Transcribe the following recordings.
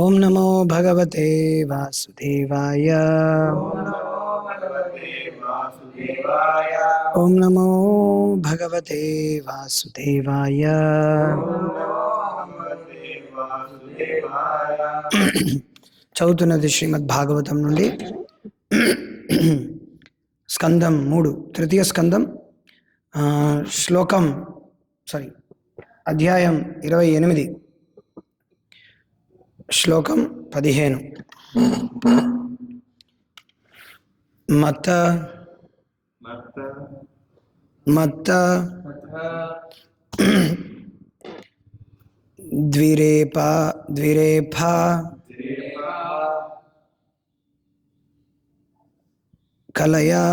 ఓం నమో భగవతే వాసుదేవాయ. ఓం నమో భగవతే వాసుదేవాయ. చదువుతున్నది శ్రీమద్ భాగవతం నుండి స్కందం 3, తృతీయ స్కందం, అధ్యాయం 28, శ్లోకం 15. మత్త ద్విరేఫా కలయా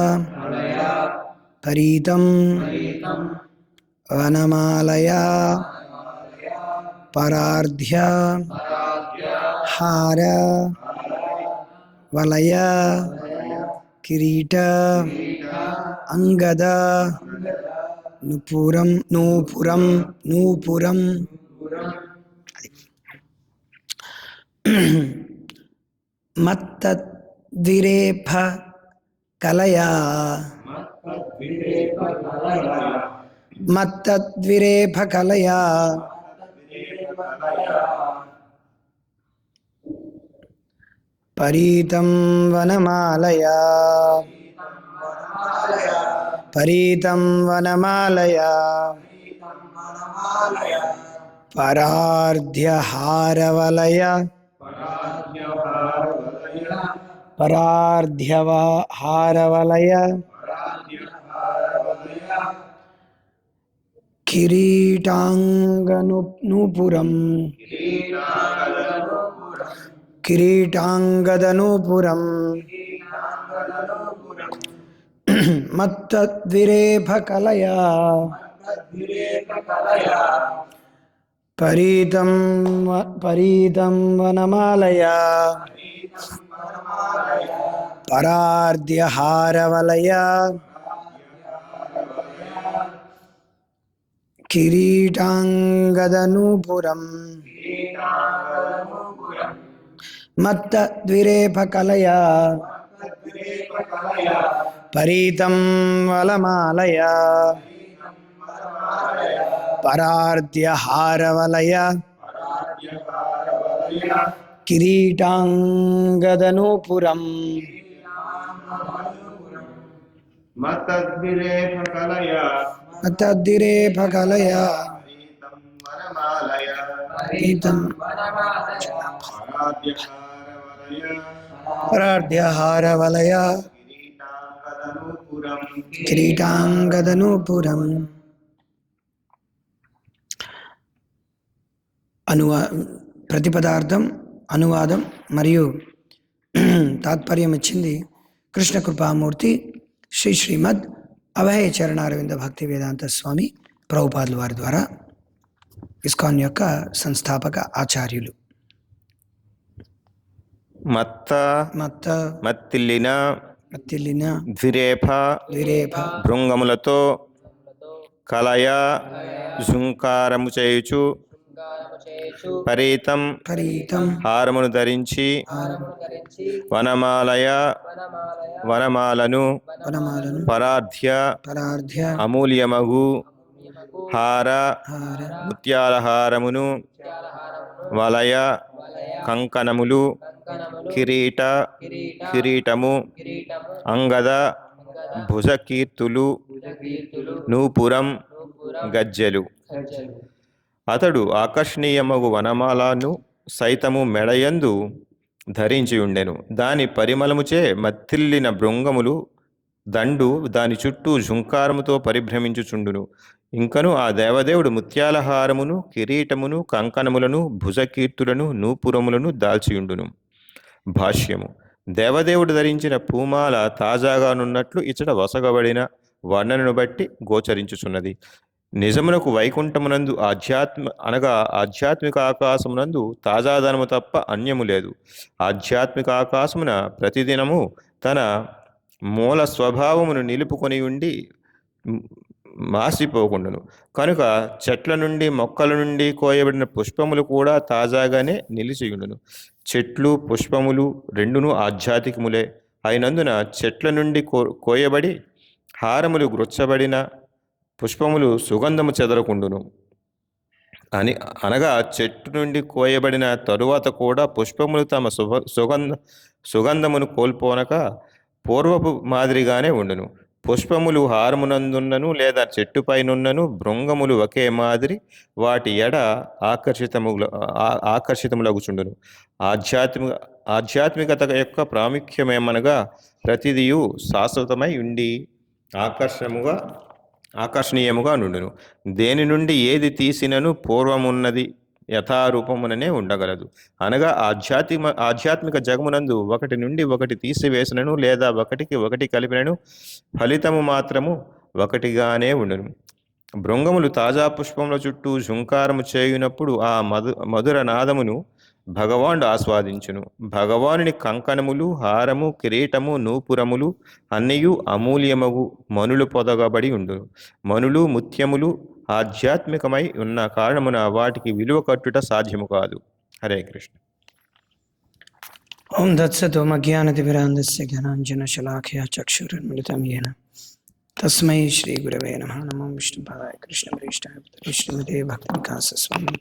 పరీతం వనమాలయా పరార్ధ్య హార వలయ కిరీట అంగద నూపురం మత్తద్విరేఫ కలయా పరీతం వనమాలయా పరార్ధ్య హారవలయ కిరీటాంగదనూపురం మత్తద్విరేఫ కలయా పరీతం వనమాలయా పరార్ధ్య హారవలయ కిరీటాంగదనూపురం మత్తద్విరేఫ కలయా పరీతం వనమాలయా పరార్ధ్య హారవలయ కిరీటాంగదనూపురం మత్తద్విరేఫ కలయా పరీతం పరార్ధ్య హారవలయ కిరీటాంగదనూపురం. ప్రతిపదార్థం, అనువాదం మరియు తాత్పర్యం ఇచ్చింది కృష్ణ కృపామూర్తి శ్రీ శ్రీమద్ అభయ చరణారవింద భక్తి వేదాంత స్వామి ప్రభుపాదుల వారి ద్వారా, ఇస్కాన్ యొక్క సంస్థాపక ఆచార్యులు. మత్తిల్లిన ద్విరేఫ భృంగములతో కలయ ఝుంకారము చేయుచు పరీతం హారమును ధరించి వనమాలను పరార్ధ్య అమూల్యమగు హార ముత్యాల హారమును వలయ కంకణములు కిరీటము అంగద భుజకీర్తులు నూపురం గజ్జెలు. అతడు ఆకర్షణీయమగు వనమాలను సైతము మెడయందు ధరించి ఉండెను. దాని పరిమళముచే మత్తిల్లిన భృంగములు దండు దాని చుట్టూ ఝుంకారముతో పరిభ్రమించుచుండును. ఇంకను ఆ దేవదేవుడు ముత్యాల హారమును, కిరీటమును, కంకణములను, భుజకీర్తులను, నూపురములను దాల్చియుండును. భాష్యము: దేవదేవుడు ధరించిన పూమాల తాజాగానున్నట్లు ఇచ్చట వసగబడిన వర్ణనను బట్టి గోచరించుచున్నది. నిజమునకు వైకుంఠమునందు ఆధ్యాత్మిక ఆకాశమునందు తాజాదనము తప్ప అన్యము లేదు. ఆధ్యాత్మిక ఆకాశమున ప్రతిదినము తన మూల స్వభావమును నిలుపుకొని ఉండి మాసిపోకుండును. కనుక చెట్ల నుండి మొక్కల నుండి కోయబడిన పుష్పములు కూడా తాజాగానే నిలిచియుండును. చెట్లు పుష్పములు రెండును ఆధ్యాత్మికములే అయినందున చెట్ల నుండి కోయబడి హారములు గుచ్చబడిన పుష్పములు సుగంధము చెదరకుండును. అనగా చెట్టు నుండి కోయబడిన తరువాత కూడా పుష్పములు తమ సుగంధమును కోల్పోనక పూర్వపు మాదిరిగానే ఉండును. పుష్పములు హారమునందున్నను లేదా చెట్టుపైనున్నను భృంగములు ఒకే మాదిరి వాటి ఎడ ఆకర్షితములగుచుండును. ఆధ్యాత్మికత యొక్క ప్రాముఖ్యమేమనగా ప్రతిదియు శాశ్వతమై ఉండి ఆకర్షణీయముగా నుండును. దేని నుండి ఏది తీసినను పూర్వమున్నది యథారూపముననే ఉండగలదు. అనగా ఆధ్యాత్మిక జగమునందు ఒకటి నుండి ఒకటి తీసివేసినను లేదా ఒకటికి ఒకటి కలిపినను ఫలితము మాత్రము ఒకటిగానే ఉండును. భృంగములు తాజా పుష్పముల చుట్టూ శృంకారము చేయునప్పుడు ఆ మధుర నాదమును భగవానుడు ఆస్వాదించును. భగవానుని కంకణములు, హారము, కిరీటము, నూపురములు అన్నియు అమూల్యమగు మనులు పొదగబడి ఉండును. మనులు ముత్యములు ఆధ్యాత్మికమై ఉన్న కారణమున వాటికి విలువ కట్టుట సాధ్యము కాదు. హరే కృష్ణ. ఓం దత్సతోమజ్ఞానతిమిరాంధస్య జ్ఞానాంజనశలాఖయా చక్షురున్మిళితం యేన తస్మై శ్రీ గురవే నమః. నమో విష్ణుపాదాయ కృష్ణప్రేష్ఠాయ శ్రీమతే భక్తివికాస స్వామి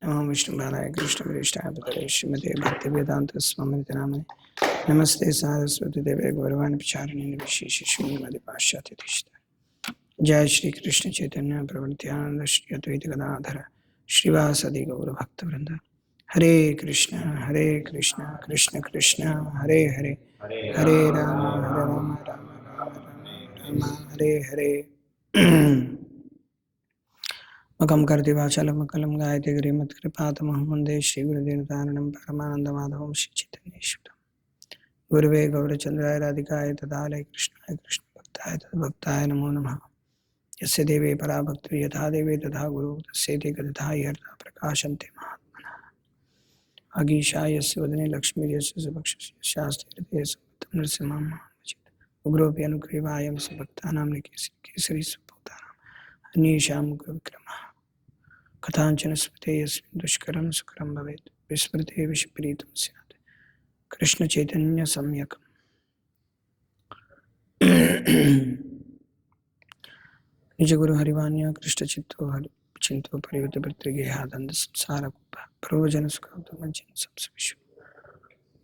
నమో విష్ణుపాదాయ కృష్ణప్రేష్ఠాయ శ్రీమతే భక్తివేదాంత స్వామి నామే. నమస్తే సారస్వతి దేవే గౌరవాణి ప్రచారిణి విశేష శూన్యమది పాశ్చాత్య తీష్ట. जय श्री कृष्ण चैतन्य प्रभु नित्यानंद श्री अद्वैत गदाधर श्रीवासदि गौर भक्त वृंद. हरे कृष्ण कृष्ण कृष्ण हरे हरे हरे राम राम राम राम हरे हरे. मकम करति वाचालं मकलं गायते गिरिमत् कृपातमहं वन्दे श्री गुरुदेवतारणं परमानंद माधवं श्री चैतन्येश्वरं. गुरुवे गौरचंद्राय राधिकाय तदालय कृष्णाय कृष्ण भक्ताय तद्भक्ताय नमो नमः. यस्य देवे पराभक्ति यथा देवे तथा गुरु तस्यैते कथा हर्ता प्रकाशन्ते महात्मनः. अगीशा यस्य वदने लक्ष्मी यस्य सुभक्षस्य शास्त्रे समर्थं नरसिंहं महामजित्. उग्रोऽपि अनुग्रीवायं सुभक्तानां केसरी सुभूतानां अन्येषां उग्रविक्रमः. कथाञ्चन स्मृते यस्मिन् दुष्करं सुकरं भवेत् विस्मृते विषप्रीतं स्यात् कृष्णचैतन्य सम्यक्. निज गुरु हरिवाण्य कृष्ण चित्तो हरि चिंतो परिवृत भृतृगे हादंद संसार प्रयोजन सुखोत्तमंचन सबसे विश्व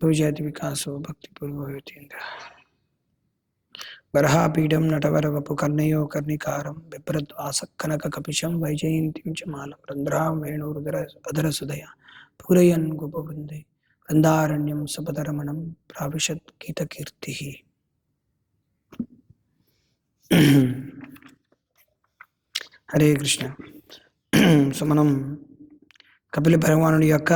भुजाति विकासो भक्ति पूर्व योतीन्द्र. बरहापीडम नटवर वपु कर्णयो कर्णिकारं बिभ्रद्वासः कनक कपिशं वैजयन्तीं च मालं रन्ध्रां वेणुरुदर अधर सुदया पूरयन् गोपवृन्दे वृन्दारण्यं सपदरमणं प्राविशत् गीतकीर्तिः. హరే కృష్ణ. సో మనం కపిల భగవానుడి యొక్క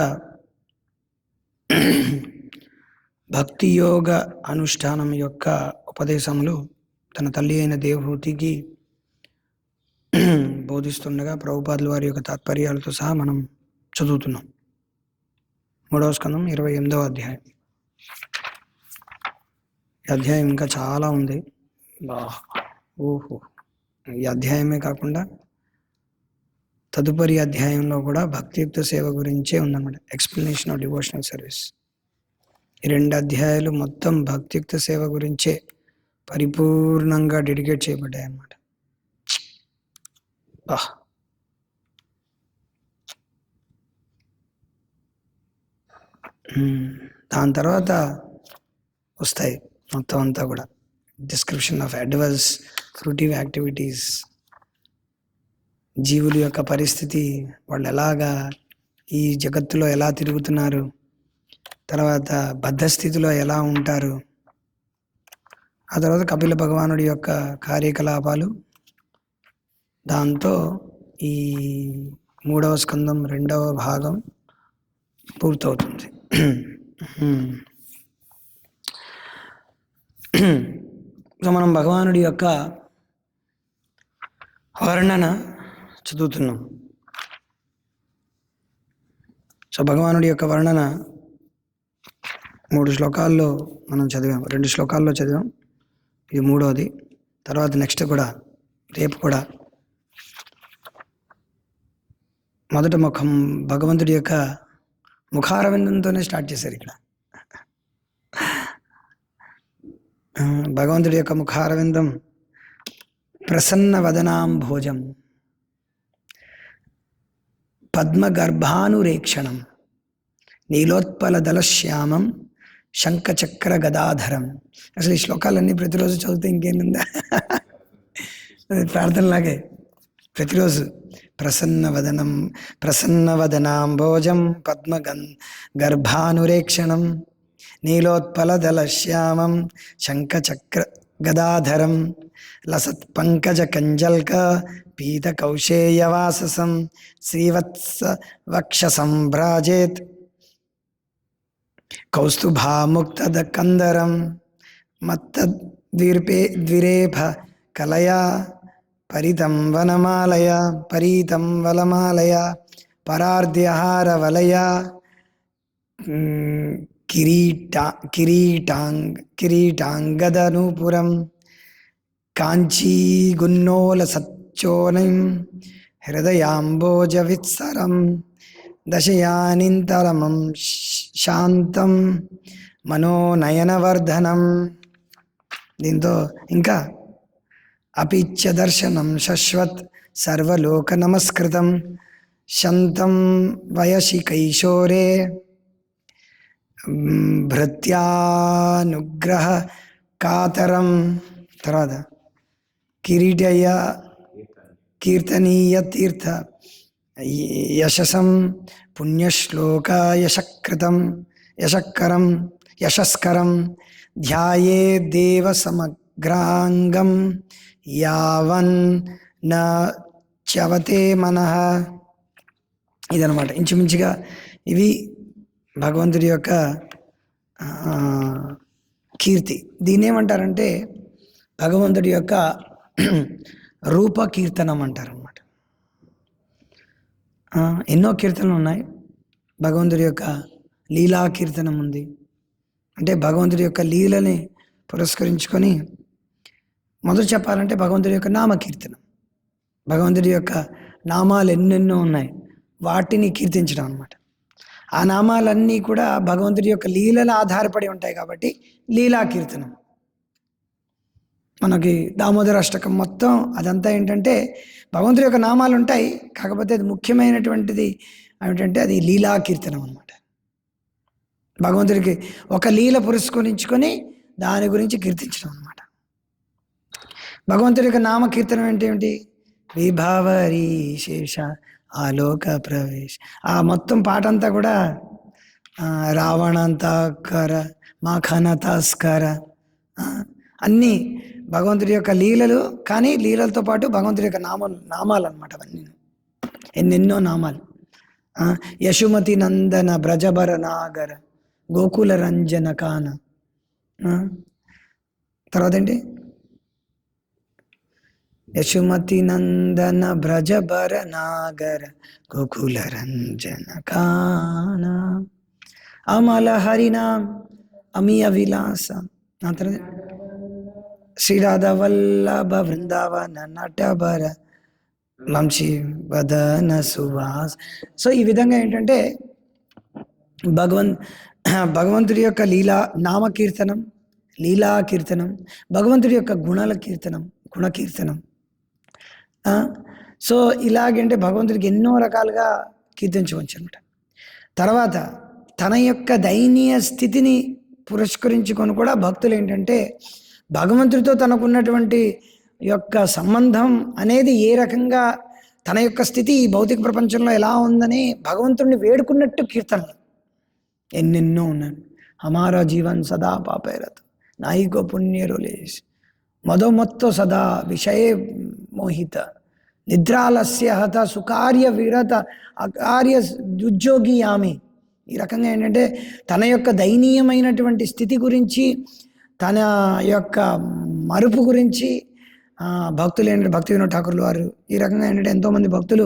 భక్తి యోగ అనుష్ఠానం యొక్క ఉపదేశములు తన తల్లి అయిన దేవహూతికి బోధిస్తుండగా ప్రభుపాదుల వారి యొక్క తాత్పర్యాలతో సహా మనం చదువుతున్నాం. 3వ స్కందం 28వ అధ్యాయం. ఈ అధ్యాయం ఇంకా చాలా ఉంది. ఓహో, ఈ అధ్యాయమే కాకుండా తదుపరి అధ్యాయంలో కూడా భక్తియుక్త సేవ గురించే ఉందన్నమాట. Explanation of devotional service. ఈ 2 అధ్యాయాలు మొత్తం భక్తియుక్త సేవ గురించే పరిపూర్ణంగా డెడికేట్ చేయబడ్డాయి అన్నమాట. దాని తర్వాత వస్తాయి మొత్తం అంతా కూడా description of adverse fruitive activities, జీవుల యొక్క పరిస్థితి, వాళ్ళు ఎలాగా ఈ జగత్తులో ఎలా తిరుగుతున్నారు, తర్వాత బద్ధస్థితిలో ఎలా ఉంటారు, ఆ తర్వాత కపిల భగవానుడి యొక్క కార్యకలాపాలు. దాంతో ఈ 3వ స్కందం 2వ భాగం పూర్తవుతుంది. సో మనం భగవానుడి యొక్క వర్ణన చదువుతున్నాం. సో భగవానుడి యొక్క వర్ణన 3 శ్లోకాల్లో మనం చదివాం. 2 శ్లోకాల్లో చదివాం, ఇది 3వది. తర్వాత నెక్స్ట్ కూడా రేపు కూడా మొదట ముఖం భగవంతుడి యొక్క ముఖారవిందంతోనే స్టార్ట్ చేశారు ఇక్కడ. భగవంతుడి యొక్క ముఖారవిందం ప్రసన్న వదనాంభోజం పద్మగర్భానురేక్షణం నీలోత్పల దళశ్యామం శంఖచక్ర గదాధరం. అసలు ఈ శ్లోకాలన్నీ ప్రతిరోజు చదివితే ఇంకేముందా, ప్రార్థనలాగే ప్రతిరోజు ప్రసన్నవదనాంభోజం గర్భానురేక్షణం నీలోత్పలదళశ్యామం శంఖచక్ర గదాధరం లసత్పంకజ కంజల్క పీతకౌశేయవాససం శ్రీవత్స వక్షసంభ్రాజేత్ కౌస్తుభాముక్తద కందరం మత్తద్విరేఫ కలయా పరితం వనమాలయ పరార్ధ్యహారవలయ కిరీటాంగదనూపురం కాంచీగున్నోలసచ్చోనం హృదయాంబోజవిత్సరం దశయానింతరమం శాంతం మనోనయనవర్ధనం. దీంతో ఇంకా అపిచ్చ దర్శనం శశ్వత్ సర్వలోక నమస్కృతం శంతం వయసి కైశోరే భృత్యానుగ్రహ కాతరం. తర్వాత కిరీటయ కీర్తనీయ తీర్థ యశసం పుణ్యశ్లోక యశస్కరం ధ్యాయే దేవ సమగ్రాంగం యావన్ న చవతే మనః. ఇదనమాట ఇంచుమించుగా ఇవి భగవంతుడి యొక్క కీర్తి. దీన్ని ఏమంటారంటే భగవంతుడి యొక్క రూపకీర్తనం అంటారన్నమాట. ఎన్నో కీర్తనలు ఉన్నాయి. భగవంతుడి యొక్క లీలా కీర్తనం ఉంది. అంటే భగవంతుడి యొక్క లీలని పురస్కరించుకొని మొదలు చెప్పాలంటే భగవంతుడి యొక్క నామకీర్తనం. భగవంతుడి యొక్క నామాలు ఎన్నెన్నో ఉన్నాయి, వాటిని కీర్తించడం అన్నమాట. ఆ నామాలన్నీ కూడా భగవంతుడి యొక్క లీలలు ఆధారపడి ఉంటాయి కాబట్టి లీలా కీర్తనం. మనకి దామోదర అష్టకం మొత్తం అదంతా ఏంటంటే భగవంతుడి యొక్క నామాలు ఉంటాయి, కాకపోతే అది ముఖ్యమైనటువంటిది ఏమిటంటే అది లీలా కీర్తనం అన్నమాట. భగవంతుడికి ఒక లీల పురస్కరించుకొని దాని గురించి కీర్తించడం అన్నమాట. భగవంతుడి యొక్క నామ కీర్తనం ఏంటి? విభావరీ శేష ఆలోక ప్రవేశ. ఆ మొత్తం పాట అంతా కూడా రావణంతాకర మాఖనతాస్కర అన్నీ భగవంతుడి యొక్క లీలలు. కానీ లీలలతో పాటు భగవంతుడి యొక్క నామాలు అనమాట. అవన్నీ ఎన్నెన్నో నామాలు. యశుమతి నందన బ్రజబర నాగర గోకుల రంజన కాన. తర్వాత ఏంటి? యశుమతి నందన బ్రజబర నాగర గోకుల రంజన కాన అమల హరినాం అమియ విలాస. తర్వాత శ్రీరాధ వల్లభ బృందావన నటబర వంశీ వదన సువాస్. సో ఈ విధంగా ఏంటంటే భగవంతుడి యొక్క నామకీర్తనం, లీలా కీర్తనం, భగవంతుడి యొక్క గుణకీర్తనం. సో ఇలాగంటే భగవంతుడికి ఎన్నో రకాలుగా కీర్తించవచ్చు అనమాట. తర్వాత తన యొక్క దయనీయ స్థితిని పురస్కరించుకొని కూడా భక్తులు ఏంటంటే భగవంతుడితో తనకున్నటువంటి యొక్క సంబంధం అనేది ఏ రకంగా తన యొక్క స్థితి ఈ భౌతిక ప్రపంచంలో ఎలా ఉందని భగవంతుడిని వేడుకున్నట్టు కీర్తనలు ఎన్నెన్నో ఉన్నాయి. హమారా జీవన్ సదా పాపైరత్ నాయికో పుణ్యరులేష్ మదోమత్తో సదా విషయే మోహిత నిద్రాలస్య హత సుకార్య విరత అకార్య ఉద్యోగి ఆమె. ఈ రకంగా ఏంటంటే తన యొక్క దయనీయమైనటువంటి స్థితి గురించి, తన యొక్క మరుపు గురించి భక్తులు ఏంటంటే భక్తి వినోద్ ఠాకూర్లు వారు ఈ రకంగా ఏంటంటే ఎంతోమంది భక్తులు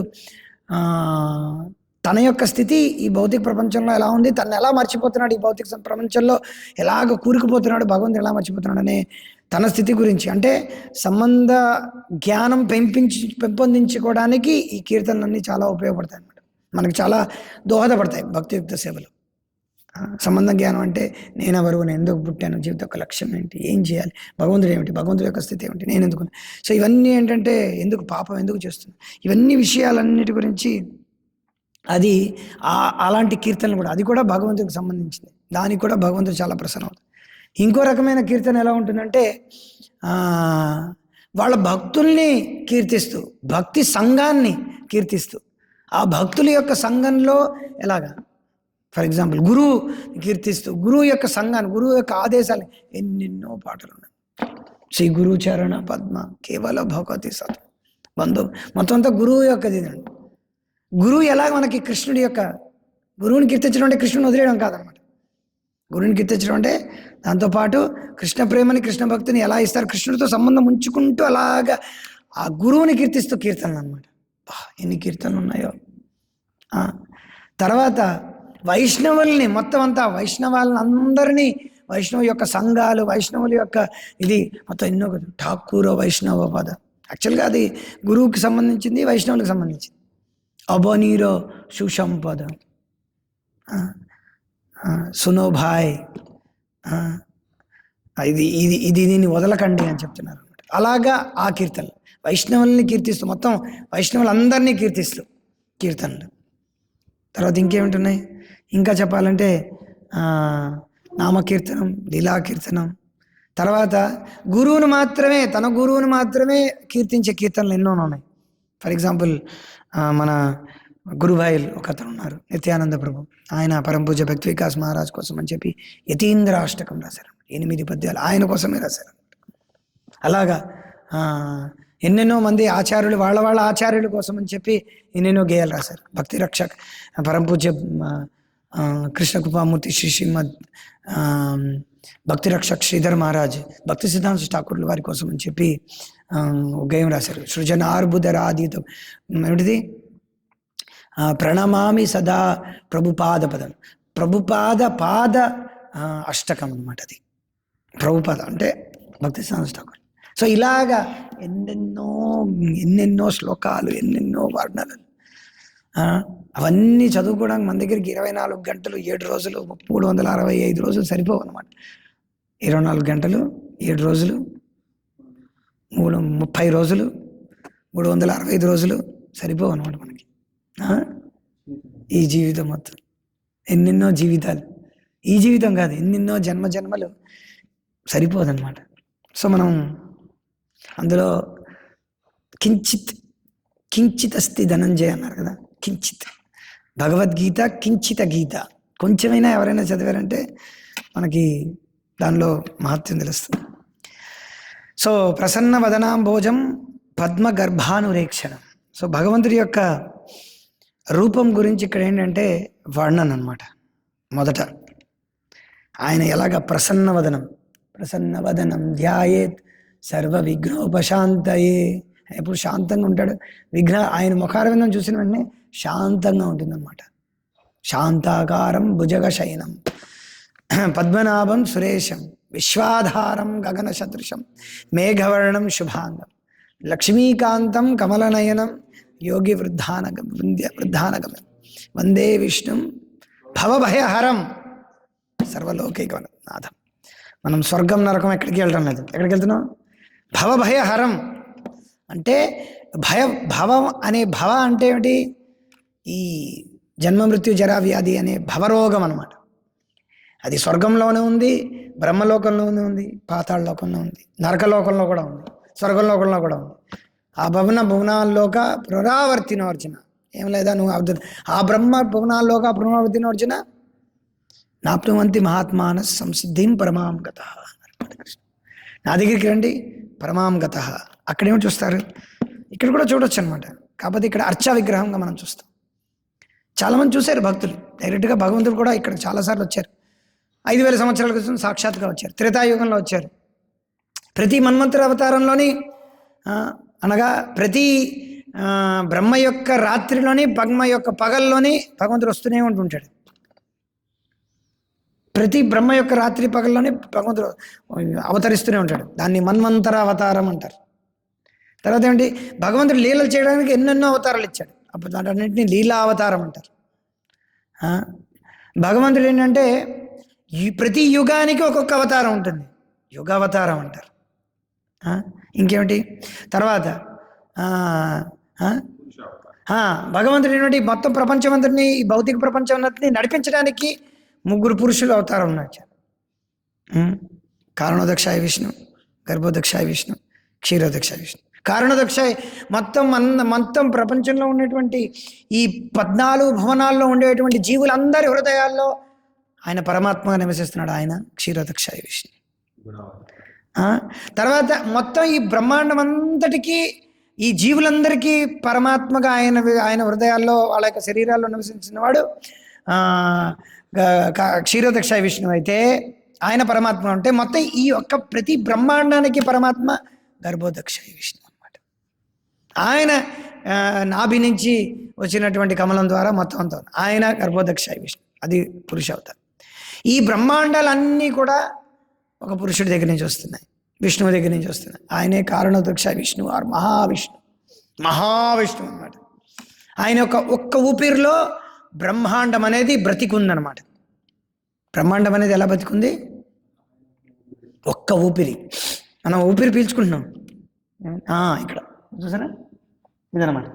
తన యొక్క స్థితి ఈ భౌతిక ప్రపంచంలో ఎలా ఉంది, తను ఎలా మర్చిపోతున్నాడు, ఈ భౌతిక ప్రపంచంలో ఎలాగ కూరుకుపోతున్నాడు, భగవంతుడు ఎలా మర్చిపోతున్నాడు అనే తన స్థితి గురించి, అంటే సంబంధ జ్ఞానం పెంపొందించుకోవడానికి ఈ కీర్తనలన్నీ చాలా ఉపయోగపడతాయి అన్నమాట. మనకు చాలా దోహదపడతాయి భక్తియుక్త సేవలు. సంబంధ జ్ఞానం అంటే నేను ఎవరు, నేను ఎందుకు పుట్టాను, జీవిత యొక్క లక్ష్యం ఏంటి, ఏం చేయాలి, భగవంతుడు ఏమిటి, భగవంతుడి యొక్క స్థితి ఏమిటి, నేను ఎందుకు. సో ఇవన్నీ ఏంటంటే ఎందుకు పాపం ఎందుకు చేస్తున్నాను, ఇవన్నీ విషయాలన్నిటి గురించి అది అలాంటి కీర్తనలు కూడా, అది కూడా భగవంతుడికి సంబంధించింది. దానికి కూడా భగవంతుడు చాలా ప్రసన్నం అవుతుంది. ఇంకో రకమైన కీర్తన ఎలా ఉంటుందంటే వాళ్ళ భక్తుల్ని కీర్తిస్తూ, భక్తి సంఘాన్ని కీర్తిస్తూ, ఆ భక్తుల యొక్క సంఘంలో ఎలాగా, ఫర్ ఎగ్జాంపుల్ గురువు కీర్తిస్తూ, గురువు యొక్క సంఘాన్ని, గురువు యొక్క ఆదేశాలు, ఎన్నెన్నో పాటలు ఉన్నాయి. శ్రీ గురు చరణ పద్మ కేవల భగవతి సత్ బంధు, మొత్తం అంతా గురువు యొక్కది. గురువు ఎలాగ మనకి కృష్ణుడి యొక్క, గురువుని కీర్తించడం అంటే కృష్ణుని వదిలేయడం కాదనమాట. గురువుని కీర్తించడం అంటే దాంతోపాటు కృష్ణ ప్రేమని, కృష్ణ భక్తిని ఎలా ఇస్తారు, కృష్ణుడితో సంబంధం ఉంచుకుంటూ అలాగా ఆ గురువుని కీర్తిస్తూ కీర్తనలు అనమాట. ఎన్ని కీర్తనలు ఉన్నాయో. తర్వాత వైష్ణవుల్ని మొత్తం అంతా, వైష్ణవాళ్ళని అందరినీ, వైష్ణవ యొక్క సంఘాలు, వైష్ణవుల యొక్క ఇది మొత్తం ఎన్నో కదా. ఠాకూర వైష్ణవ పద, యాక్చువల్గా అది గురువుకి సంబంధించింది, వైష్ణవులకు సంబంధించింది. అబనీరో సుసంపద, సునో భాయ్, ఇది ఇది ఇది దీన్ని వదలకండి అని చెప్తున్నారు అనమాట. అలాగా ఆ కీర్తనలు వైష్ణవుల్ని కీర్తిస్తూ, మొత్తం వైష్ణవులందరినీ కీర్తిస్తూ కీర్తనలు. తర్వాత ఇంకేమిటున్నాయి, ఇంకా చెప్పాలంటే నామకీర్తనం, లీలాకీర్తనం. తర్వాత గురువును మాత్రమే, తన గురువును మాత్రమే కీర్తించే కీర్తనలు ఎన్నో ఉన్నాయి. ఫర్ ఎగ్జాంపుల్ మన గురుభాయిలు ఒక అతను ఉన్నారు, నిత్యానంద ప్రభు. ఆయన పరంపూజ భక్తి వికాస్ మహారాజ్ కోసం అని చెప్పి యతీంద్ర అష్టకం రాశారు. 8 పద్యాలు ఆయన కోసమే రాశారు. అలాగా ఎన్నెన్నో మంది ఆచార్యులు వాళ్ళ ఆచార్యుల కోసం అని చెప్పి ఎన్నెన్నో గేయాలు రాశారు. భక్తి రక్షక్ పరంపూజ్య కృష్ణకృపామూర్తి శ్రీ శ్రీమద్ భక్తి రక్షక్ శ్రీధర్ మహారాజ్, భక్తి సిద్ధాంత ఠాకూర్లు వారి కోసం అని చెప్పి గేయం రాశారు. సృజనార్బుదరాధీతం ఏమిటిది, ప్రణమామి సదా ప్రభుపాద పదం, ప్రభుపాద పాద అష్టకం అనమాట. అది ప్రభుపాద అంటే భక్తి సిద్ధాంత ఠాకూర్. సో ఇలాగా ఎన్నెన్నో శ్లోకాలు, ఎన్నెన్నో వర్ణనలు, అవన్నీ చదువుకోవడానికి మన దగ్గరికి 24 గంటలు 7 రోజులు 365 రోజులు సరిపోవు అనమాట. 24 గంటలు 7 రోజులు 30 రోజులు 365 రోజులు సరిపోవు అనమాట మనకి. ఈ జీవితం మొత్తం ఎన్నెన్నో జీవితాలు, ఈ జీవితం కాదు ఎన్నెన్నో జన్మలు సరిపోదన్నమాట. సో మనం అందులో కించిత్ అస్తి ధనంజయ అన్నారు కదా, కించిత్ భగవద్గీత కించిత గీత, కొంచెమైనా ఎవరైనా చదివారంటే మనకి దానిలో మహత్యం తెలుస్తుంది. సో ప్రసన్న వదనాంభోజం పద్మ గర్భానురేక్షణం. సో భగవంతుడి యొక్క రూపం గురించి ఇక్కడ ఏంటంటే వర్ణన అనమాట. మొదట ఆయన ఎలాగ ప్రసన్నవదనం ధ్యాయేత్ సర్వ విఘ్నోపశాంతయే, ఎప్పుడు శాంతంగా ఉంటాడు. ఆయన ముఖారవిందం చూసిన వెంటనే శాంతంగా ఉంటుందన్నమాట. శాంతాకారం భుజగ శయనం పద్మనాభం సురేశం విశ్వాధారం గగన సదృశం మేఘవర్ణం శుభాంగం లక్ష్మీకాంతం కమలనయనం యోగి వృద్ధానగమం వందే విష్ణుం భవభయహరం సర్వలోకైకనాథం. మనం స్వర్గం నరకం ఎక్కడికి వెళ్ళడం లేదు. ఎక్కడికి వెళ్తున్నాం? భవభయహరం అంటే భవం అనే భవ అంటే ఏమిటి? ఈ జన్మ మృత్యు జరా వ్యాధి అనే భవరోగం అనమాట. అది స్వర్గంలోనే ఉంది, బ్రహ్మలోకంలోనే ఉంది, పాతాళ లోకంలో ఉంది, నరకలోకంలో కూడా ఉంది, స్వర్గంలోకంలో కూడా ఉంది. ఆ భువనాల్లోక పునరావర్తినోర్జున, ఏం లేదా నువ్వు ఆ బ్రహ్మ భువనాల్లోక పునరావర్తినోర్జున నాప్నువంతి మహాత్మాన సంసిద్ధిం పరమాం గత. నా దగ్గరికి రండి పరమాం గత. అక్కడేమో చూస్తారు, ఇక్కడ కూడా చూడొచ్చు అనమాట. కాకపోతే ఇక్కడ అర్చా విగ్రహంగా మనం చూస్తాం. చాలామంది చూశారు భక్తులు, డైరెక్ట్గా భగవంతుడు కూడా ఇక్కడ చాలాసార్లు వచ్చారు. 5000 సంవత్సరాల క్రితం సాక్షాత్గా వచ్చారు, త్రేతాయుగంలో వచ్చారు. ప్రతి మన్వంతర అవతారంలోని అనగా ప్రతి బ్రహ్మ యొక్క రాత్రిలోని బ్రహ్మ యొక్క పగల్లోని భగవంతుడు వస్తూనే ఉంటుంటాడు. ప్రతి బ్రహ్మ యొక్క రాత్రి పగల్లోనే భగవంతుడు అవతరిస్తూనే ఉంటాడు. దాన్ని మన్వంతర అవతారం అంటారు. తర్వాత ఏంటి, భగవంతుడు లీలలు చేయడానికి ఎన్నెన్నో అవతారాలు ఇచ్చాడు. అప్పుడు దాంట్లన్నింటినీ లీలా అవతారం అంటారు. భగవంతుడు ఏంటంటే ప్రతి యుగానికి ఒక్కొక్క అవతారం ఉంటుంది, యుగావతారం అంటారు. ఇంకేమిటి తర్వాత భగవంతుడు ఏంటంటే మొత్తం ప్రపంచం అంతటిని, ఈ భౌతిక ప్రపంచం అంతటిని నడిపించడానికి 3 పురుషులు అవతారం ఉన్నారు. కారణోదక్షాయ విష్ణు, గర్భోదక్షాయ విష్ణు, క్షీరోదక్షాయ విష్ణు. కారణోదక్షాయ మొత్తం ప్రపంచంలో ఉండేటువంటి ఈ 14 భువనాల్లో ఉండేటువంటి జీవులందరి హృదయాల్లో ఆయన పరమాత్మగా నివసిస్తున్నాడు. ఆయన క్షీరోదక్షాయ విష్ణు. తర్వాత మొత్తం ఈ బ్రహ్మాండం అంతటికీ, ఈ జీవులందరికీ పరమాత్మగా ఆయన హృదయాల్లో, వాళ్ళ యొక్క శరీరాల్లో నివసించిన వాడు క్షీరోదక్షాయ విష్ణువు అయితే ఆయన పరమాత్మ. అంటే మొత్తం ఈ యొక్క ప్రతి బ్రహ్మాండానికి పరమాత్మ గర్భోదక్షాయ విష్ణు అనమాట. ఆయన నాభి నుంచి వచ్చినటువంటి కమలం ద్వారా మొత్తం అంతా ఆయన గర్భోదక్షాయ విష్ణు, అది పురుష అవతారం. ఈ బ్రహ్మాండాలన్నీ కూడా ఒక పురుషుడి దగ్గర నుంచి వస్తున్నాయి, విష్ణువు దగ్గర నుంచి వస్తున్నాయి. ఆయనే కారణోదక్షాయ విష్ణువు ఆర్ మహావిష్ణువు అనమాట. ఆయన యొక్క ఒక్క ఊపిరిలో బ్రహ్మాండం అనేది బ్రతికుందనమాట. బ్రహ్మాండం అనేది ఎలా బతికుంది? ఒక్క ఊపిరి. మనం ఊపిరి పీల్చుకుంటున్నాం ఇక్కడ చూసారా, ఇదనమాట.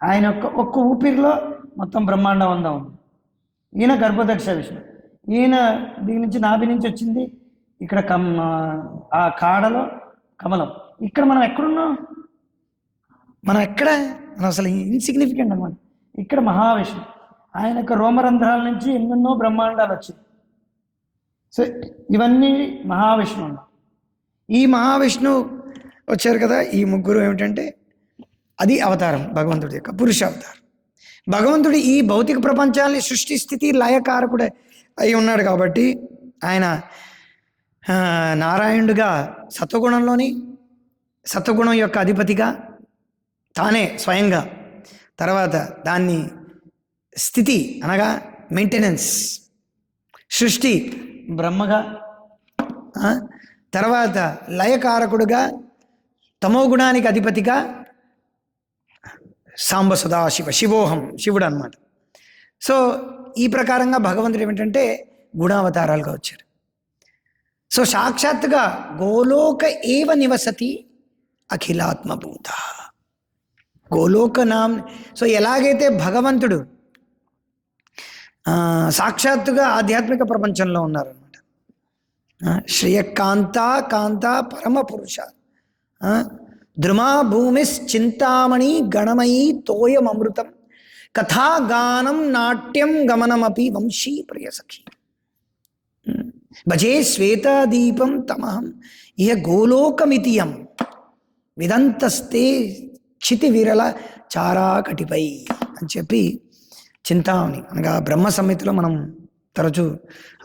ఆయన ఒక్క ఊపిరిలో మొత్తం బ్రహ్మాండం అందా ఉంది. ఈయన గర్భోదక్ష విష్ణు. ఈయన దీని నుంచి నాభి నుంచి వచ్చింది, ఇక్కడ ఆ కాడలో కమలం. ఇక్కడ మనం ఎక్కడున్నాం? మనం అసలు ఇన్సిగ్నిఫికెంట్ అనమాట. ఇక్కడ మహావిష్ణు, ఆయన యొక్క రోమరంధ్రాల నుంచి ఎన్నెన్నో బ్రహ్మాండాలు వచ్చాయి. సో ఇవన్నీ మహావిష్ణు అన్నమాట. ఈ మహావిష్ణు వచ్చారు కదా, ఈ 3 ఏమిటంటే అది అవతారం, భగవంతుడి యొక్క పురుష అవతారం. భగవంతుడు ఈ భౌతిక ప్రపంచాన్ని సృష్టి స్థితి లయకారకుడే అయి ఉన్నాడు కాబట్టి ఆయన నారాయణుడిగా సత్వగుణం యొక్క అధిపతిగా తానే స్వయంగా, తర్వాత దాన్ని స్థితి అనగా మెయింటెనెన్స్, సృష్టి బ్రహ్మగా, తర్వాత లయకారకుడుగా, తమోగుణానికి అధిపతిగా సాంబ సదాశివ, శివోహం, శివుడు అనమాట. సో ఈ ప్రకారంగా భగవంతుడు ఏమిటంటే గుణావతారాలుగా వచ్చారు. సో సాక్షాత్తుగా గోలోక ఏవ నివసతి అఖిలాత్మభూత, గోలోక సో ఎలాగైతే భగవంతుడు సాక్షాత్తుగా ఆధ్యాత్మిక ప్రపంచంలో ఉన్నారనమాట. శ్రియకాంత పరమ పురుష ద్రుమా భూమిశ్చింతామణి గణమయీ తోయమృతం కథాగానం నాట్యం గమనమపి వంశీ ప్రియసఖి భజే శ్వేతదీపం తమహం ఇహ గోలోకమితియం విదంతస్తే క్షితి విరల చారాకటిపై అని చెప్పి చింతామణి అనగా బ్రహ్మ సంహితలో మనం తరచూ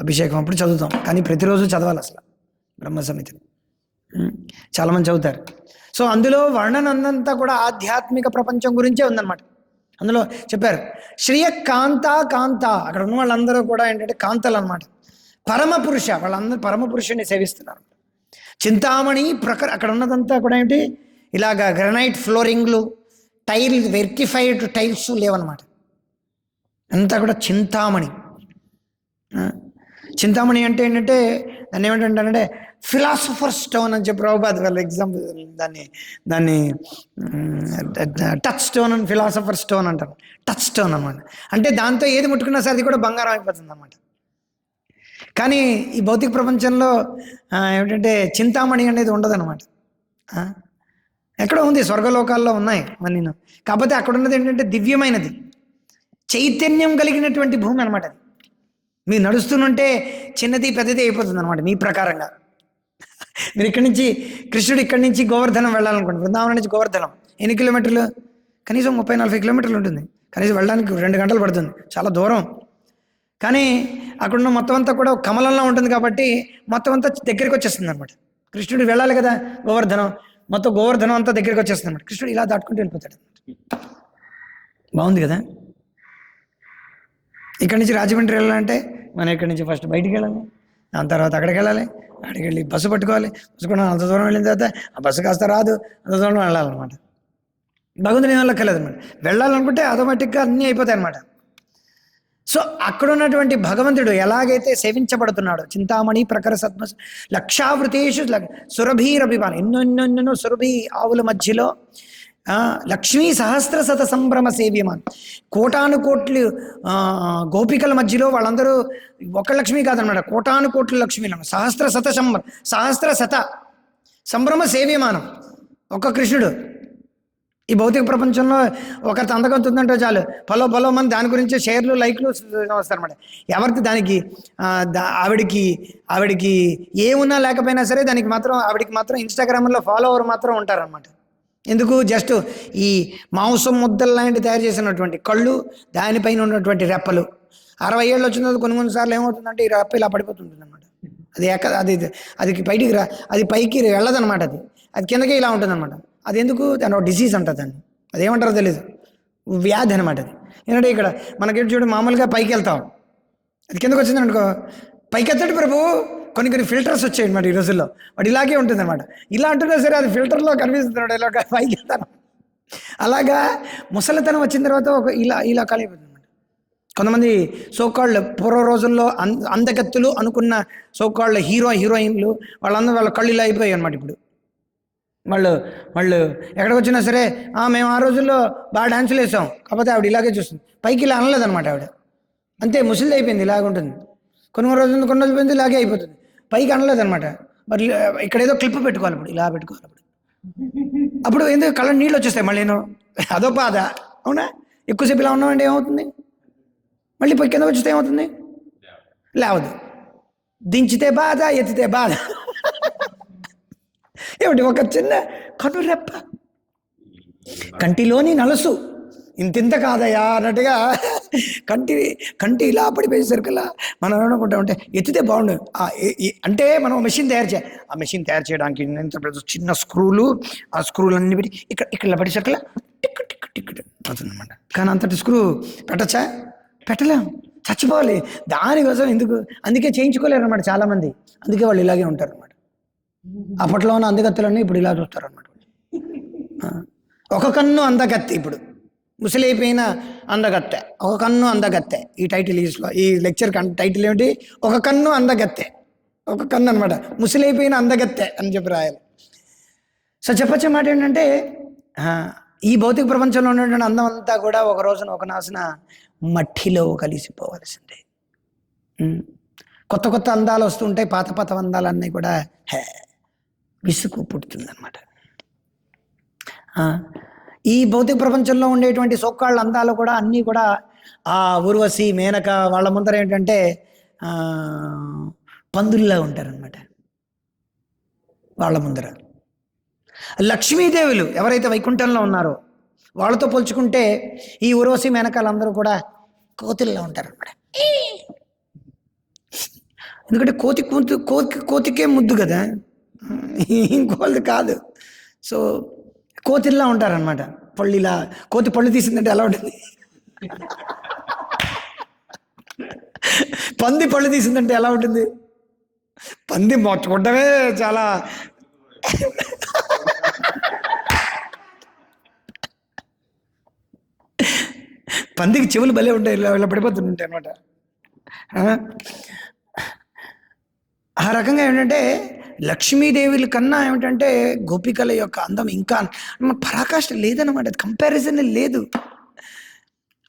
అభిషేకం అప్పుడు చదువుతాం, కానీ ప్రతిరోజు చదవాలి అసలు బ్రహ్మ సంహితని. చాలామంది చదువుతారు. సో అందులో వర్ణన అంతా కూడా ఆధ్యాత్మిక ప్రపంచం గురించే ఉందన్నమాట. అందులో చెప్పారు శ్రియకాంత, అక్కడ ఉన్న వాళ్ళందరూ కూడా ఏంటంటే కాంతలు అనమాట. పరమ పురుష, వాళ్ళందరూ పరమ పురుషుని సేవిస్తున్నారు. చింతామణి అక్కడ ఉన్నదంతా కూడా ఏంటి, ఇలాగా గ్రనైట్ ఫ్లోరింగ్లు, వెర్కిఫైడ్ టైల్స్ లేవన్నమాట. అంతా కూడా చింతామణి. చింతామణి అంటే ఏంటంటే దాన్ని ఏమంటారంటే ఫిలాసఫర్ స్టోన్ అని చెప్పి ప్రభుపాద వాళ్ళ ఎగ్జాంపుల్, దాన్ని టచ్ స్టోన్ అని, ఫిలాసఫర్ స్టోన్ అంటారు. టచ్ స్టోన్ అన్నమాట. అంటే దాంతో ఏది ముట్టుకున్నా సరే అది కూడా బంగారం అయిపోతుంది అన్నమాట. కానీ ఈ భౌతిక ప్రపంచంలో ఏమిటంటే చింతామణి అనేది ఉండదన్నమాట. ఎక్కడో ఉంది, స్వర్గలోకాల్లో ఉన్నాయి మరి నేను. కాకపోతే అక్కడ ఉన్నది ఏంటంటే దివ్యమైనది, చైతన్యం కలిగినటువంటి భూమి అనమాట. అది మీరు నడుస్తుంటే చిన్నది పెద్దది అయిపోతుంది అనమాట మీ ప్రకారంగా. మీరు కృష్ణుడు ఇక్కడి నుంచి గోవర్ధనం వెళ్ళాలనుకోండి, బృందావనం నుంచి గోవర్ధనం ఎన్ని కిలోమీటర్లు? కనీసం 30-40 కిలోమీటర్లు ఉంటుంది. కనీసం వెళ్ళడానికి 2 గంటలు పడుతుంది, చాలా దూరం. కానీ అక్కడున్న మొత్తం అంతా కూడా కమలంలో ఉంటుంది కాబట్టి మొత్తం అంతా దగ్గరికి వచ్చేస్తుంది అనమాట. కృష్ణుడు వెళ్ళాలి కదా గోవర్ధనం, మొత్తం గోవర్ధనం అంతా దగ్గరికి వచ్చేస్తుంది అనమాట. కృష్ణుడు ఇలా దాటుకుంటూ వెళ్ళిపోతాడు. బాగుంది కదా. ఇక్కడి నుంచి రాజమండ్రి వెళ్ళాలంటే మనం ఇక్కడి నుంచి ఫస్ట్ బయటికి వెళ్ళాలి, దాని తర్వాత అక్కడికి వెళ్ళాలి, అక్కడికి వెళ్ళి బస్సు పట్టుకోవాలి, బస్సు కూడా అంత దూరం వెళ్ళిన తర్వాత ఆ బస్సు కాస్త రాదు, అంత దూరం వెళ్ళాలన్నమాట. భగవంతుని ఏం లెక్కలేదు అనమాట. వెళ్ళాలనుకుంటే ఆటోమేటిక్గా అన్నీ అయిపోతాయి అనమాట. సో అక్కడ ఉన్నటువంటి భగవంతుడు ఎలాగైతే సేవించబడుతున్నాడో, చింతామణి ప్రఖర సద్మ లక్షావృతేషు సురభీరభిమానం, ఎన్నెన్నెన్నో సురభి ఆవుల మధ్యలో లక్ష్మీ సహస్రశత సంభ్రమ సేవ్యమాన్, కోటాను కోట్లు గోపికల మధ్యలో వాళ్ళందరూ ఒక లక్ష్మి కాదనమాట, కోటాను కోట్ల లక్ష్మీలు, సహస్రశత సంభ్రమ సేవ్యమానం ఒక కృష్ణుడు. ఈ భౌతిక ప్రపంచంలో ఒకరి అందగంత ఉందంటే చాలు పలో మంది దాని గురించి షేర్లు లైక్లు వస్తారనమాట. ఎవరికి దానికి ఆవిడికి ఏమున్నా లేకపోయినా సరే ఆవిడికి మాత్రం ఇన్స్టాగ్రామ్లో ఫాలోవర్ మాత్రం ఉంటారనమాట. ఎందుకు? జస్ట్ ఈ మాంసం ముద్దలు లాంటి తయారు చేసినటువంటి కళ్ళు, దానిపైన ఉన్నటువంటి రెప్పలు. 60 ఏళ్ళు వచ్చిన తర్వాత కొన్ని సార్లు ఏమవుతుందంటే ఈ రెప్ప ఇలా పడిపోతుంటుంది అనమాట. అది బయటికి అది పైకి వెళ్ళదనమాట. అది కిందకే ఇలా ఉంటుంది అనమాట. అది ఎందుకు? దాని ఒక డిసీజ్ అంటారు, దాన్ని అదేమంటారో తెలీదు, వ్యాధి అనమాట అది. ఎందుకంటే ఇక్కడ మనకి చూడు మామూలుగా పైకి వెళ్తాం, అది కిందకు వచ్చింది అనుకో, పైకి ఎత్తాడు ప్రభు. కొన్ని ఫిల్టర్స్ వచ్చాయి అనమాట ఈ రోజుల్లో. వాడు ఇలాగే ఉంటుంది అనమాట. ఇలా అంటున్నా సరే అది ఫిల్టర్లో కనిపిస్తున్నాడు, ఇలా పైకి వెళ్తాను. అలాగా ముసలితనం వచ్చిన తర్వాత ఇలా కలిగిపోతుంది అనమాట. కొంతమంది సోకాళ్ళు పూర్వ రోజుల్లో అందగత్తులు అనుకున్న సోకాళ్ళు హీరోయిన్లు వాళ్ళందరూ వాళ్ళ కళ్ళు ఇలా అయిపోయాయి అనమాట. ఇప్పుడు వాళ్ళు ఎక్కడికి వచ్చినా సరే మేము ఆ రోజుల్లో బాగా డాన్సులు వేసాం, కాకపోతే ఆవిడ ఇలాగే చూస్తుంది, పైకి ఇలా అనలేదన్నమాట. ఆవిడ అంతే ముసలిది అయిపోయింది, ఇలాగ ఉంటుంది. కొన్ని రోజులు పోయింది, ఇలాగే అయిపోతుంది, పైకి అనలేదన్నమాట. మరి ఇక్కడ ఏదో క్లిప్ పెట్టుకోవాలి, ఇప్పుడు ఇలా పెట్టుకోవాలి. అప్పుడు ఎందుకు కళ్ళ నీళ్ళు వచ్చేస్తాయి మళ్ళీ. నేను అదో బాధ. అవునా? ఎక్కువసేపు ఇలా ఉన్నామంటే ఏమవుతుంది? మళ్ళీ పై కింద వచ్చితే ఏమవుతుంది? లేవదు. దించితే బాధ, ఎత్తితే బాధ. ఏమిటి? ఒక చిన్న కనురెప్ప, కంటిలోని నలుసు ఇంత కాదయా అన్నట్టుగా కంటి ఇలా పడిపోయేసరికల్లా మనం ఏమనుకుంటామంటే ఎత్తితే బాగుండు. అంటే మనం మెషిన్ తయారు చేయాలి. ఆ మెషిన్ తయారు చేయడానికి చిన్న స్క్రూలు, ఆ స్క్రూలు అన్ని పెట్టి ఇక్కడ పడేసరికల్లా టిక్ టిక్ టిక్ అవుతుందన్నమాట. కానీ అంతటి స్క్రూ పెట్టచ్చా? పెట్టలేం, చచ్చిపోవాలి. దానికోసం ఎందుకు? అందుకే చేయించుకోలేరు అనమాట చాలామంది. అందుకే వాళ్ళు ఇలాగే ఉంటారు అనమాట. అప్పట్లో ఉన్న అందగత్తెలన్నీ ఇప్పుడు ఇలా చూస్తారు అనమాట. ఒక కన్ను అందగత్తె, ఇప్పుడు ముసలైపోయిన అందగత్తె, ఒక కన్ను అందగత్తె. ఈ టైటిల్ ఈ లెక్చర్ టైటిల్ ఏమిటి? ఒక కన్ను అందగత్తె. ఒక కన్ను అనమాట, ముసలైపోయిన అందగత్తె అని చెప్పి రాయాలి. సో చెప్పచ్చే మాట ఏంటంటే, ఈ భౌతిక ప్రపంచంలో ఉన్నటువంటి అందం అంతా కూడా ఒక రోజున ఒక నాశన మట్టిలో కలిసిపోవలసిందే. కొత్త అందాలు వస్తుంటాయి, పాత అందాలన్నీ కూడా విసుగు పుడుతుందన్నమాట. ఈ భౌతిక ప్రపంచంలో ఉండేటువంటి సోక్కాళ్ళ అందాలు కూడా అన్నీ కూడా ఆ ఊర్వశి, మేనక వాళ్ళ ముందర ఏంటంటే పందుల్లా ఉంటారనమాట. వాళ్ళ ముందర లక్ష్మీదేవులు ఎవరైతే వైకుంఠంలో ఉన్నారో వాళ్ళతో పోల్చుకుంటే ఈ ఊర్వశి, మేనకాలందరూ కూడా కోతుల్లా ఉంటారనమాట. ఎందుకంటే కోతికే ముద్దు కదా, ఇంకోళ్ళది కాదు. సో కోతిల్లా ఉంటారనమాట. పళ్ళులా, కోతి పళ్ళు తీసిందంటే ఎలా ఉంటుంది? పంది పళ్ళు తీసిందంటే ఎలా ఉంటుంది? పంది మొచ్చుకుంటమే చాలా పందికి చెవులు భలే ఉంటాయి, ఇలా పడిపోతుంటాయి అనమాట. ఆ రకంగా ఏంటంటే లక్ష్మీదేవుల కన్నా ఏమిటంటే గోపికల యొక్క అందం ఇంకా పరాకాష్ఠ లేదనమాట, కంపారిజన్ లేదు.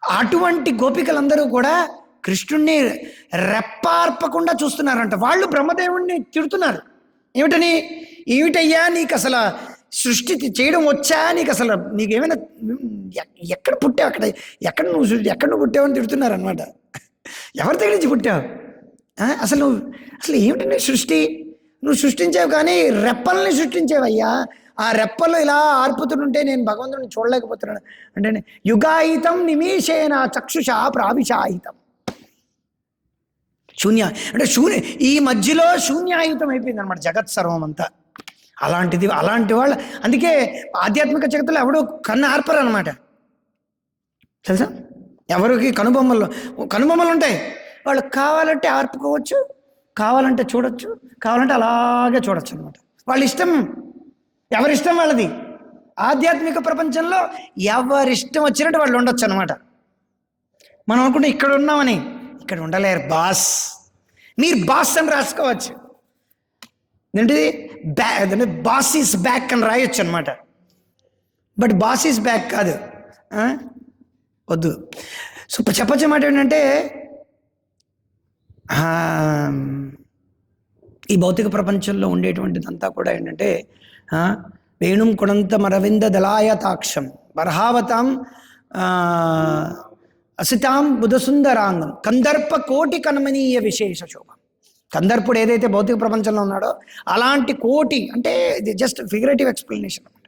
అటువంటి గోపికలందరూ కూడా కృష్ణుణ్ణి రెప్పార్పకుండా చూస్తున్నారంట. వాళ్ళు బ్రహ్మదేవుణ్ణి తిడుతున్నారు. ఏమిటయ్యా నీకు అసలు సృష్టి చేయడం వచ్చా? నీకేమైనా ఎక్కడ పుట్టావు? ఎక్కడ నువ్వు పుట్టావని తిడుతున్నారు అనమాట. ఎవరి దగ్గర నుంచి పుట్టావు? అసలు ఏమిటండి సృష్టి? నువ్వు సృష్టించావు, కానీ రెప్పల్ని సృష్టించావయ్యా. ఆ రెప్పలు ఇలా ఆర్పుతుంటే నేను భగవంతుడిని చూడలేకపోతున్నాను అంటే యుగాయితం నిమేషేన చక్షుషా ప్రావిషాయితం. ఈ మధ్యలో శూన్యాయుతం అయిపోయింది అనమాట జగత్ సర్వం అంతా. అలాంటి వాళ్ళు, అందుకే ఆధ్యాత్మిక జగత్తులో ఎవడు కన్ను ఆర్పరు అనమాట, తెలుసా? ఎవరికి కనుబొమ్మలు ఉంటాయి, వాళ్ళు కావాలంటే ఆర్పుకోవచ్చు, కావాలంటే చూడొచ్చు, కావాలంటే అలాగే చూడొచ్చు అనమాట. వాళ్ళ ఇష్టం, ఎవరిష్టం వాళ్ళది. ఆధ్యాత్మిక ప్రపంచంలో ఎవరిష్టం వచ్చినట్టు వాళ్ళు ఉండొచ్చు అనమాట. మనం అనుకుంటే ఇక్కడ ఉన్నామని, ఇక్కడ ఉండలేరు. మీరు బాస్ అని రాసుకోవచ్చు, ఏంటిది బాస్ ఈస్ బ్యాక్ అని రాయొచ్చు అనమాట. బట్ బాస్ ఈస్ బ్యాక్ కాదు, వద్దు. సో చెప్పొచ్చే మాట ఏంటంటే, ఈ భౌతిక ప్రపంచంలో ఉండేటువంటిదంతా కూడా ఏంటంటే, వేణుం కుడంతం అరవింద దళాయతాక్షం బర్హావతాం అసితాం బుధసుందరాంగం కందర్ప కోటి కనమనీయ విశేష శోభం. కందర్పుడు ఏదైతే భౌతిక ప్రపంచంలో ఉన్నాడో అలాంటి కోటి, అంటే ఇది జస్ట్ ఫిగరేటివ్ ఎక్స్ప్లెనేషన్ అనమాట.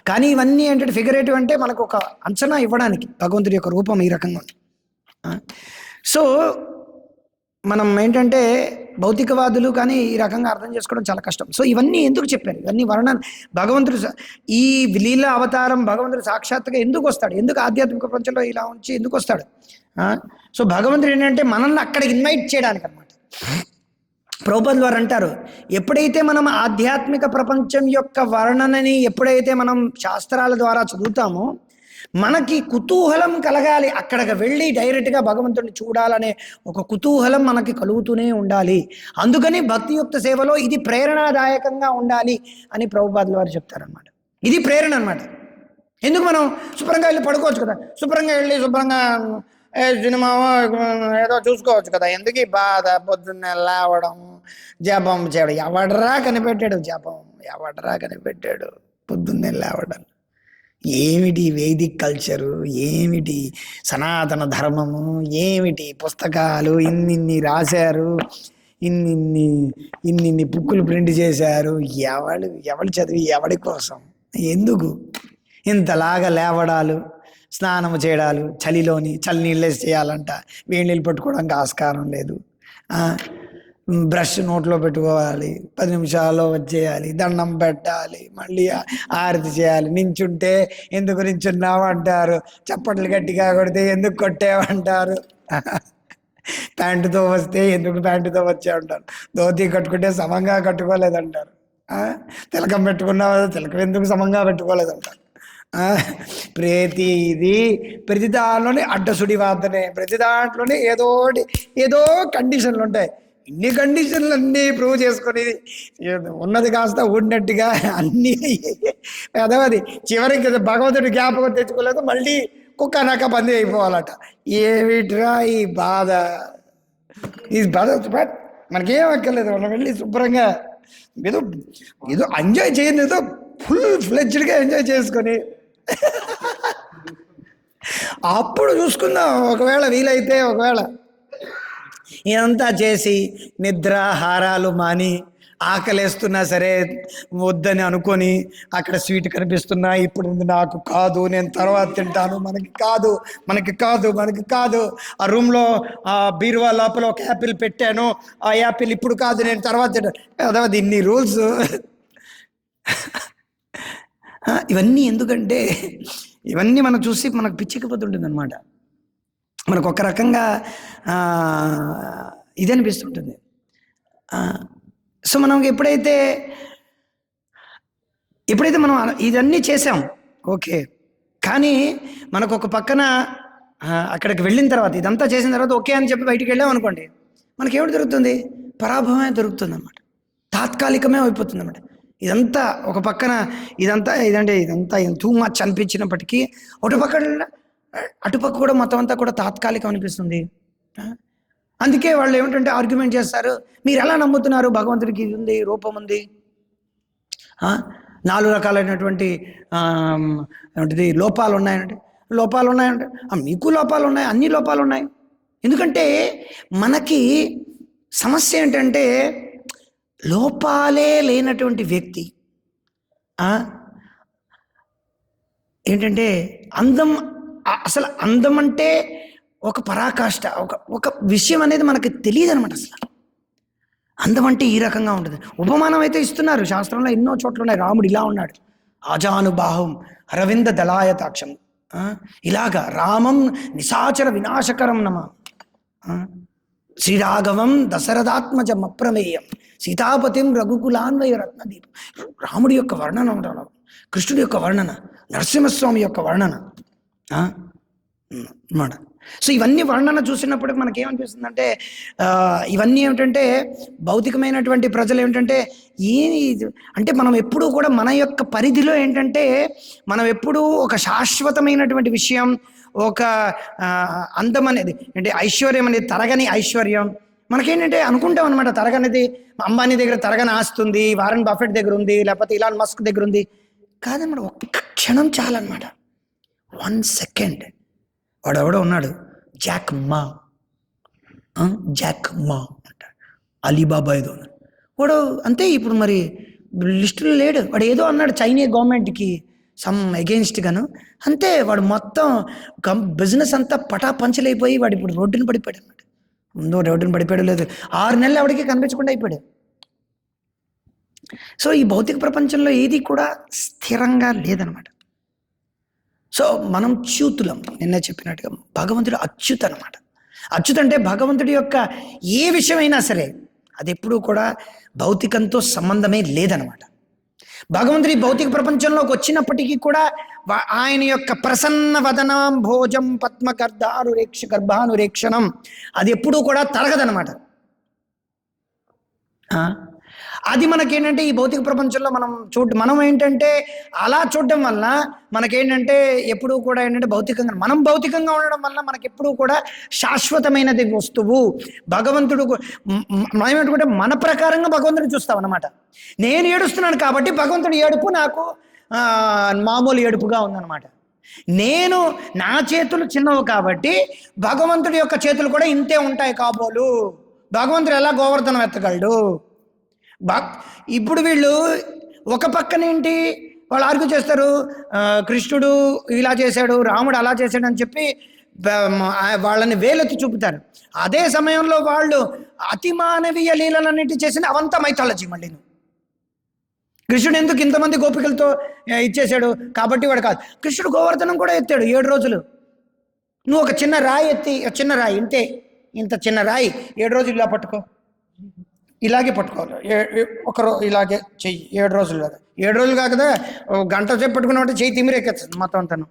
కానీ ఇవన్నీ ఏంటంటే ఫిగరేటివ్ అంటే మనకు ఒక అంచనా ఇవ్వడానికి భగవంతుడి యొక్క రూపం ఈ రకంగా ఉంది. సో మనం ఏంటంటే భౌతికవాదులు కానీ ఈ రకంగా అర్థం చేసుకోవడం చాలా కష్టం. సో ఇవన్నీ ఎందుకు చెప్పారు? ఇవన్నీ భగవంతుడు ఈ లీల అవతారం భగవంతుడు సాక్షాత్తుగా ఎందుకు వస్తాడు, ఎందుకు ఆధ్యాత్మిక ప్రపంచంలో ఇలా ఉంచి ఎందుకు వస్తాడు? సో భగవంతుడు ఏంటంటే మనల్ని అక్కడికి ఇన్వైట్ చేయడానికి అనమాట. ప్రభుపాదులు వారు అంటారు, ఎప్పుడైతే మనం ఆధ్యాత్మిక ప్రపంచం యొక్క వర్ణనని ఎప్పుడైతే మనం శాస్త్రాల ద్వారా చదువుతామో మనకి కుతూహలం కలగాలి, అక్కడికి వెళ్ళి డైరెక్ట్గా భగవంతుడిని చూడాలనే ఒక కుతూహలం మనకి కలుగుతూనే ఉండాలి. అందుకని భక్తియుక్త సేవలో ఇది ప్రేరణాదాయకంగా ఉండాలి అని ప్రభుపాదులు వారు చెప్తారనమాట. ఇది ప్రేరణ అనమాట. ఎందుకు మనం శుభ్రంగా వెళ్ళి పడుకోవచ్చు కదా, శుభ్రంగా వెళ్ళి శుభ్రంగా సినిమా ఏదో చూసుకోవచ్చు కదా, ఎందుకు ఈ బాధ? పొద్దున్నే లేవడం, జపం చేయడం. ఎవడరా కనిపెట్టాడు జపం? ఎవడరా కనిపెట్టాడు పొద్దున్నే లేవడం? ఏమిటి వైదిక్ కల్చరు, ఏమిటి సనాతన ధర్మము, ఏమిటి పుస్తకాలు ఇన్నిన్ని రాశారు, ఇన్నిన్ని బుక్కులు ప్రింట్ చేశారు. ఎవడు చదివి ఎవడి కోసం? ఎందుకు ఇంతలాగా లేవడాలు, స్నానం చేయడాలు, చలి నీళ్ళే చేయాలంట, వేడి నీళ్ళు పట్టుకోవడానికి ఆస్కారం లేదు. బ్రష్ నోట్లో పెట్టుకోవాలి, 10 నిమిషాల్లో వచ్చేయాలి, దండం పెట్టాలి, మళ్ళీ ఆరతి చేయాలి. నించుంటే ఎందుకు నించున్నావు అంటారు, చప్పట్లు గట్టిగా కొడితే ఎందుకు కొట్టేవంటారు, ప్యాంటుతో వస్తే ఎందుకు ప్యాంటుతో వచ్చే అంటారు, ధోతి కట్టుకుంటే సమంగా కట్టుకోలేదంటారు, తిలకం పెట్టుకున్నావు తిలకం ఎందుకు సమంగా పెట్టుకోలేదంటారు. ప్రతి దాంట్లోనే అడ్డసుడి వాదనే, ప్రతి దాంట్లోనే ఏదో కండిషన్లు ఉంటాయి. ఇన్ని కండిషన్లు అన్నీ ప్రూవ్ చేసుకొని ఉన్నది కాస్త ఉన్నట్టుగా అన్నీ పెదవది చివరికి భగవంతుడి జ్ఞాపకం తెచ్చుకోలేదు, మళ్ళీ కుక్క నక్క బందీ అయిపోవాలట. ఏమిట్రా ఈ బాధ? మనకేం అక్కర్లేదు, మనం వెళ్ళి శుభ్రంగా ఏదో ఎంజాయ్ చేయండి, ఏదో ఫుల్ ఫ్లెడ్జ్డ్గా ఎంజాయ్ చేసుకొని అప్పుడు చూసుకుందాం. ఒకవేళ వీలైతే, ఒకవేళ ఇదంతా చేసి నిద్రాహారాలు మాని, ఆకలేస్తున్నా సరే వద్దని అనుకొని, అక్కడ స్వీట్ కనిపిస్తున్నా ఇప్పుడు నాకు కాదు, నేను తర్వాత తింటాను, మనకి కాదు, ఆ రూమ్లో బీరువా లోపల ఒక యాపిల్ పెట్టాను, ఆ యాపిల్ ఇప్పుడు కాదు, నేను తర్వాత తింటాను. అదే ఇన్ని రూల్స్. ఇవన్నీ ఎందుకంటే ఇవన్నీ మనం చూసి మనకు పిచ్చికపోతుంటుంది అనమాట. మనకు ఒక రకంగా ఇది అనిపిస్తుంటుంది. సో మనం ఎప్పుడైతే మనం ఇదన్నీ చేసాం ఓకే, కానీ మనకు ఒక పక్కన అక్కడికి వెళ్ళిన తర్వాత, ఇదంతా చేసిన తర్వాత ఓకే అని చెప్పి బయటికి వెళ్ళాం అనుకోండి, మనకేమిటి దొరుకుతుంది? పరాభవమే దొరుకుతుంది అన్నమాట, తాత్కాలికమే అయిపోతుంది అన్నమాట. ఇదంతా ఒక పక్కన ఇదంతా టూ మచ్ అనిపించినప్పటికీ అటుపక్క కూడా మొత్తం అంతా కూడా తాత్కాలికం అనిపిస్తుంది. అందుకే వాళ్ళు ఏమిటంటే ఆర్గ్యుమెంట్ చేస్తారు, మీరు ఎలా నమ్ముతున్నారు భగవంతుడికి ఇది ఉంది, రూపం ఉంది, 4 రకాలైనటువంటి లోపాలు ఉన్నాయంటే మీకు లోపాలు ఉన్నాయి, అన్ని లోపాలు ఉన్నాయి. ఎందుకంటే మనకి సమస్య ఏంటంటే లోపాలే లేనటువంటి వ్యక్తి ఏంటంటే అసలు అందం అంటే ఒక పరాకాష్ట, ఒక విషయం అనేది మనకి తెలియదు అనమాట. అసలు అందం అంటే ఈ రకంగా ఉంటుంది. ఉపమానం అయితే ఇస్తున్నారు, శాస్త్రంలో ఎన్నో చోట్ల ఉన్నాయి. రాముడు ఇలా ఉన్నాడు, ఆజానుబాహుం అరవింద దళాయతాక్షం, ఇలాగా రామం నిశాచర వినాశకరం నమ, శ్రీరాఘవం దశరథాత్మజం అప్రమేయం సీతాపతిం రఘుకులాన్వయ రత్నదీపం. రాముడి యొక్క వర్ణన ఉంటాడు, కృష్ణుడి యొక్క వర్ణన, నరసింహస్వామి యొక్క వర్ణన అన్నమాట. సో ఇవన్నీ వర్ణన చూసినప్పటికి మనకేమనిపిస్తుందంటే ఇవన్నీ ఏమిటంటే భౌతికమైనటువంటి ప్రజలు ఏమిటంటే అంటే మనం ఎప్పుడూ కూడా మన యొక్క పరిధిలో ఏంటంటే మనం ఎప్పుడూ ఒక శాశ్వతమైనటువంటి విషయం, ఒక అందం అనేది అంటే ఐశ్వర్యం అనేది తరగని ఐశ్వర్యం మనకేంటంటే అనుకుంటాం అనమాట. తరగనిది అంబానీ దగ్గర తరగని ఆస్తుంది, వారన్ బఫెట్ దగ్గర ఉంది, లేకపోతే ఇలాన్ మస్క్ దగ్గర ఉంది. కాదన్నమాట, ఒక్క క్షణం చాలన్నమాట, 1 సెకండ్. వాడెవడో ఉన్నాడు, జాక్ మా అంటాడు, అలీబాబా ఏదో ఉన్నాడు వాడు, అంతే. ఇప్పుడు మరి లిస్టులో లేడు వాడు, ఏదో అన్నాడు చైనీస్ గవర్నమెంట్కి సమ్ అగెయిన్స్ట్ గాను, అంతే. వాడు మొత్తం బిజినెస్ అంతా పటాపంచలైపోయి వాడు ఇప్పుడు రోడ్డున పడిపోయాడు అన్నమాట. ముందు రోడ్డున పడిపోయాడు లేదు, 6 నెలలు ఎవరికి కనిపించకుండా అయిపోయాడు. సో ఈ భౌతిక ప్రపంచంలో ఏది కూడా స్థిరంగా లేదనమాట. సో మనం చ్యుతులం, నిన్న చెప్పినట్టుగా భగవంతుడు అచ్యుత్ అనమాట. అచ్యుత్ అంటే భగవంతుడి యొక్క ఏ విషయమైనా సరే అది ఎప్పుడూ కూడా భౌతికంతో సంబంధమే లేదనమాట. భగవంతుడి భౌతిక ప్రపంచంలోకి వచ్చినప్పటికీ కూడా ఆయన యొక్క ప్రసన్న వదనాం భోజం గర్భానురేక్షణం అది ఎప్పుడూ కూడా తరగదనమాట. అది మనకేంటంటే ఈ భౌతిక ప్రపంచంలో మనం ఏంటంటే అలా చూడడం వల్ల మనకేంటంటే ఎప్పుడూ కూడా ఏంటంటే మనం భౌతికంగా ఉండడం వల్ల మనకి ఎప్పుడూ కూడా శాశ్వతమైనది వస్తువు భగవంతుడు. మనం ఏమంటే మన ప్రకారంగా భగవంతుడిని చూస్తాం అన్నమాట. నేను ఏడుస్తున్నాను కాబట్టి భగవంతుడి ఏడుపు నాకు మామూలు ఏడుపుగా ఉందన్నమాట. నేను నా చేతులు చిన్నవి కాబట్టి భగవంతుడి యొక్క చేతులు కూడా ఇంతే ఉంటాయి కాబోలు. భగవంతుడు ఎలా గోవర్ధనం ఎత్తగలడు? ఇప్పుడు వీళ్ళు ఒక పక్కనేంటి వాళ్ళు ఆర్గ్యూ చేస్తారు, కృష్ణుడు ఇలా చేశాడు, రాముడు అలా చేశాడు అని చెప్పి వాళ్ళని వేలెత్తి చూపుతారు. అదే సమయంలో వాళ్ళు అతి మానవీయ లీలలన్నిటి చేసిన అవంతా మైథాలజీ. మళ్ళీ కృష్ణుడు ఎందుకు ఇంతమంది గోపికలతో ఇచ్చేశాడు కాబట్టి వాడు కాదు. కృష్ణుడు గోవర్ధనం కూడా ఎత్తాడు 7 రోజులు. నువ్వు ఒక చిన్న రాయి ఎత్తి, చిన్న రాయి ఇంత చిన్న రాయి 7 రోజులు ఇలా పట్టుకో, ఇలాగే పట్టుకోవాలి, ఇలాగే చెయ్యి 7 రోజులు కాదు, 7 రోజులు కాకదా గంట సేపు పట్టుకున్నామంటే చెయ్యి తిమిరెక్కేస్తుంది మొత్తం అంతాను.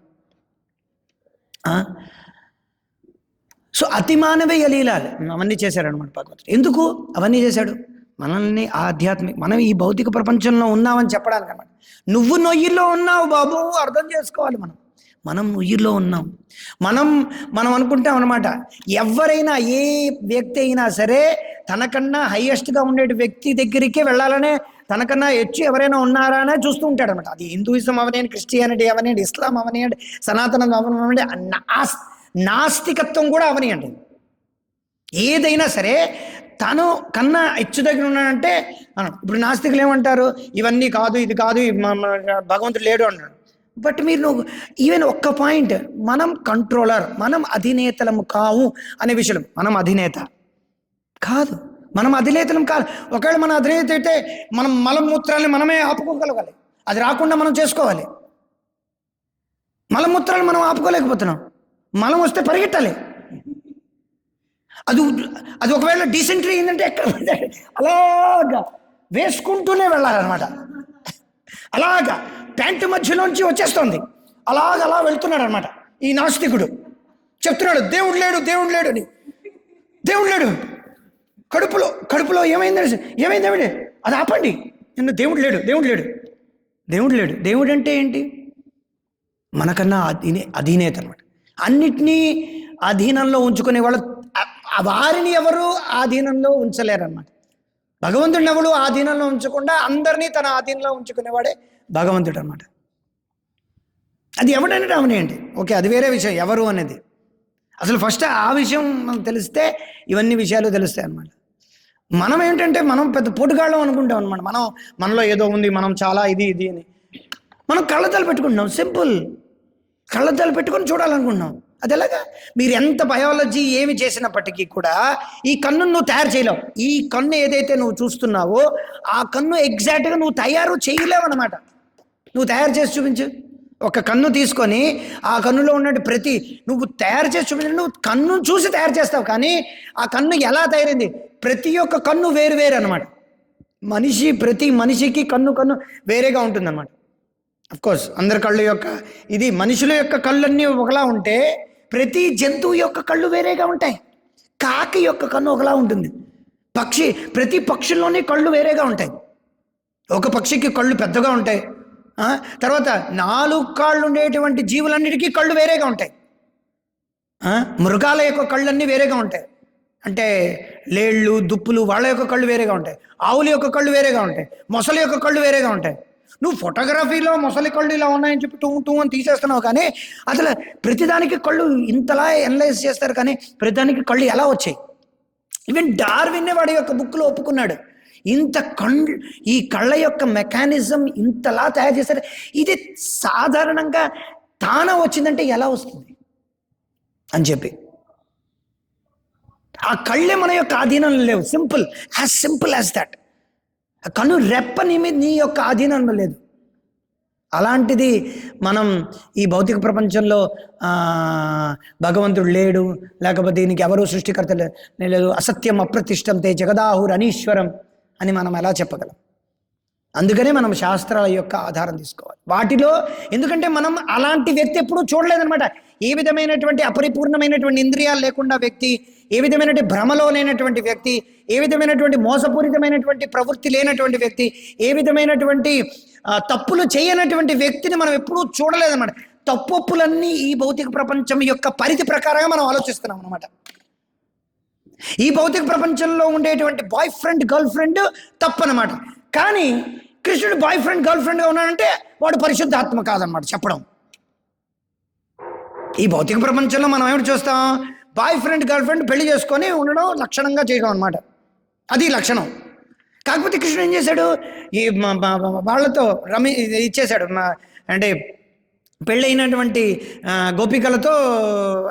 సో అతి మానవీయ లీలాలు అవన్నీ చేశాడనమాట భగవంతుడు. ఎందుకు అవన్నీ చేశాడు? మనల్ని మనం ఈ భౌతిక ప్రపంచంలో ఉన్నామని చెప్పడానికి అనమాట. నువ్వు నొయ్యిలో ఉన్నావు బాబు, అర్థం చేసుకోవాలి. మనం నొయ్యిలో ఉన్నాం. మనం అనుకుంటాం అనమాట, ఎవరైనా ఏ వ్యక్తి అయినా సరే తనకన్నా హైయెస్ట్గా ఉండే వ్యక్తి దగ్గరికే వెళ్ళాలనే, తనకన్నా హెచ్చు ఎవరైనా ఉన్నారా అనే చూస్తూ ఉంటాడు అనమాట. అది హిందూయిజం అవనేయండి, క్రిస్టియానిటీ అవనేయండి, ఇస్లాం అవనేయండి, సనాతనం అవనివ్వండి, నాస్తికత్వం కూడా అవనియండి. ఏదైనా సరే తను కన్నా హెచ్చు దగ్గర ఉన్నాడంటే ఇప్పుడు నాస్తికులు ఏమంటారు, ఇవన్నీ కాదు, ఇది కాదు, భగవంతుడు లేడు అన్నాడు. బట్ నువ్వు ఈవెన్ ఒక్క పాయింట్, మనం కంట్రోలర్, మనం అధినేతలము కావు అనే విషయం. మనం అధినేత కాదు, మనం అధినేతలం కాదు. ఒకవేళ మన అధినేత అయితే మనం మలమూత్రాన్ని మనమే ఆపుకోగలగాలి, అది రాకుండా మనం చేసుకోవాలి. మలమూత్రాలు మనం ఆపుకోలేకపోతున్నాం, మలం వస్తే పరిగెట్టాలి. అది ఒకవేళ డీసెంట్రీ ఏంటంటే ఎక్కడ అలాగా వేసుకుంటూనే వెళ్ళాలన్నమాట. అలాగా ప్యాంటు మధ్యలోంచి వచ్చేస్తుంది, అలా వెళ్తున్నాడు అనమాట. ఈ నాస్తికుడు చెప్తున్నాడు దేవుడు లేడు అని. దేవుడు లేడు, కడుపులో ఏమైంది అది ఆపండి. దేవుడు లేడు. దేవుడు అంటే ఏంటి? మనకన్నా అధీనేత అనమాట. అన్నిటినీ అధీనంలో ఉంచుకునే వాళ్ళు, వారిని ఎవరు ఆధీనంలో ఉంచలేరన్నమాట. భగవంతుడిని ఎవడు ఆధీనంలో ఉంచకుండా అందరినీ తన ఆధీనంలో ఉంచుకునేవాడే భగవంతుడు అనమాట. అది ఎవడనేది అవనేయండి, ఓకే, అది వేరే విషయం ఎవరు అనేది. అసలు ఫస్ట్ ఆ విషయం మనకు తెలిస్తే ఇవన్నీ విషయాలు తెలుస్తాయి అన్నమాట. మనం ఏంటంటే మనం పెద్ద పోటుగాళ్ళం అనుకుంటాం అనమాట. మనలో ఏదో ఉంది, మనం చాలా ఇది అని మనం కళ్ళతలు పెట్టుకుంటున్నాం. సింపుల్, కళ్ళద్దాలు పెట్టుకొని చూడాలనుకుంటున్నాం. అది ఎలాగా? మీరు ఎంత బయాలజీ ఏమి చేసినప్పటికీ కూడా ఈ కన్నును నువ్వు తయారు చేయలేవు. ఈ కన్ను ఏదైతే నువ్వు చూస్తున్నావో ఆ కన్ను ఎగ్జాక్ట్గా నువ్వు తయారు చేయలేవు అనమాట. నువ్వు తయారు చేసి చూపించు. ఒక కన్ను తీసుకొని ఆ కన్నులో ఉన్నట్టు ప్రతి నువ్వు తయారు చేసి చూపించు. నువ్వు కన్ను చూసి తయారు చేస్తావు, కానీ ఆ కన్ను ఎలా తయారైంది? ప్రతి ఒక్క కన్ను వేరు వేరు అనమాట. ప్రతి మనిషికి కన్ను వేరేగా ఉంటుంది అనమాట. అఫ్కోర్స్ అందరి కళ్ళు యొక్క ఇది మనుషుల యొక్క కళ్ళన్నీ ఒకలా ఉంటే ప్రతి జంతువు యొక్క కళ్ళు వేరేగా ఉంటాయి. కాకి యొక్క కన్ను ఒకలా ఉంటుంది. ప్రతి పక్షుల్లోని కళ్ళు వేరేగా ఉంటాయి. ఒక పక్షికి కళ్ళు పెద్దగా ఉంటాయి. తర్వాత 4 కాళ్ళు ఉండేటువంటి జీవులన్నిటికీ కళ్ళు వేరేగా ఉంటాయి. మృగాల యొక్క కళ్ళన్నీ వేరేగా ఉంటాయి. అంటే లేళ్ళు, దుప్పులు వాళ్ళ యొక్క కళ్ళు వేరేగా ఉంటాయి. ఆవుల యొక్క కళ్ళు వేరేగా ఉంటాయి. మొసలి యొక్క కళ్ళు వేరేగా ఉంటాయి. నువ్వు ఫోటోగ్రఫీలో మొసలి కళ్ళు ఇలా ఉన్నాయని చెప్పి టూ అని తీసేస్తున్నావు, కానీ అసలు ప్రతిదానికి కళ్ళు ఇంతలా ఎనలైజ్ చేస్తారు, కానీ ప్రతిదానికి కళ్ళు ఎలా వచ్చాయి? ఈవెన్ డార్విన్ వాడి యొక్క బుక్లో ఒప్పుకున్నాడు. ఈ కళ్ళ యొక్క మెకానిజం ఇంతలా తయారు చేస్తారు. ఇది సాధారణంగా తానా వచ్చిందంటే ఎలా వస్తుంది అని చెప్పి. ఆ కళ్ళే మన యొక్క ఆధీనంలో లేవు. Simple as that. కన్ను రెప్ప నీ యొక్క ఆధీనంలో లేదు. అలాంటిది మనం ఈ భౌతిక ప్రపంచంలో భగవంతుడు లేడు, లేకపోతే దీనికి ఎవరు సృష్టికర్త లేదు, అసత్యం అప్రతిష్టంతే జగదాహుర్ అనీశ్వరం అని మనం ఎలా చెప్పగలం? అందుకనే మనం శాస్త్రాల యొక్క ఆధారం తీసుకోవాలి వాటిలో. ఎందుకంటే మనం అలాంటి వ్యక్తి ఎప్పుడూ చూడలేదనమాట. ఏ విధమైనటువంటి అపరిపూర్ణమైనటువంటి ఇంద్రియాలు లేకుండా వ్యక్తి, ఏ విధమైనటువంటి భ్రమలో లేనటువంటి వ్యక్తి, ఏ విధమైనటువంటి మోసపూరితమైనటువంటి ప్రవృత్తి లేనటువంటి వ్యక్తి, ఏ విధమైనటువంటి తప్పులు చేయనటువంటి వ్యక్తిని మనం ఎప్పుడూ చూడలేదన్నమాట. తప్పొప్పులన్నీ ఈ భౌతిక ప్రపంచం యొక్క పరిధి ప్రకారంగా మనం ఆలోచిస్తున్నాం అనమాట. ఈ భౌతిక ప్రపంచంలో ఉండేటువంటి బాయ్ ఫ్రెండ్ గర్ల్ ఫ్రెండ్ తప్పనమాట. కానీ కృష్ణుడు బాయ్ ఫ్రెండ్ గర్ల్ ఫ్రెండ్గా ఉన్నాడంటే వాడు పరిశుద్ధాత్మ కాదనమాట చెప్పడం. ఈ భౌతిక ప్రపంచంలో మనం ఏమిటి చూస్తాం? బాయ్ ఫ్రెండ్ గర్ల్ ఫ్రెండ్ పెళ్లి చేసుకొని ఉండడం లక్షణంగా చేయడం అనమాట. అది లక్షణం. కాకపోతే కృష్ణుడు ఏం చేశాడు? ఈ వాళ్ళతో ఇచ్చేశాడు. అంటే పెళ్ళైనటువంటి గోపికలతో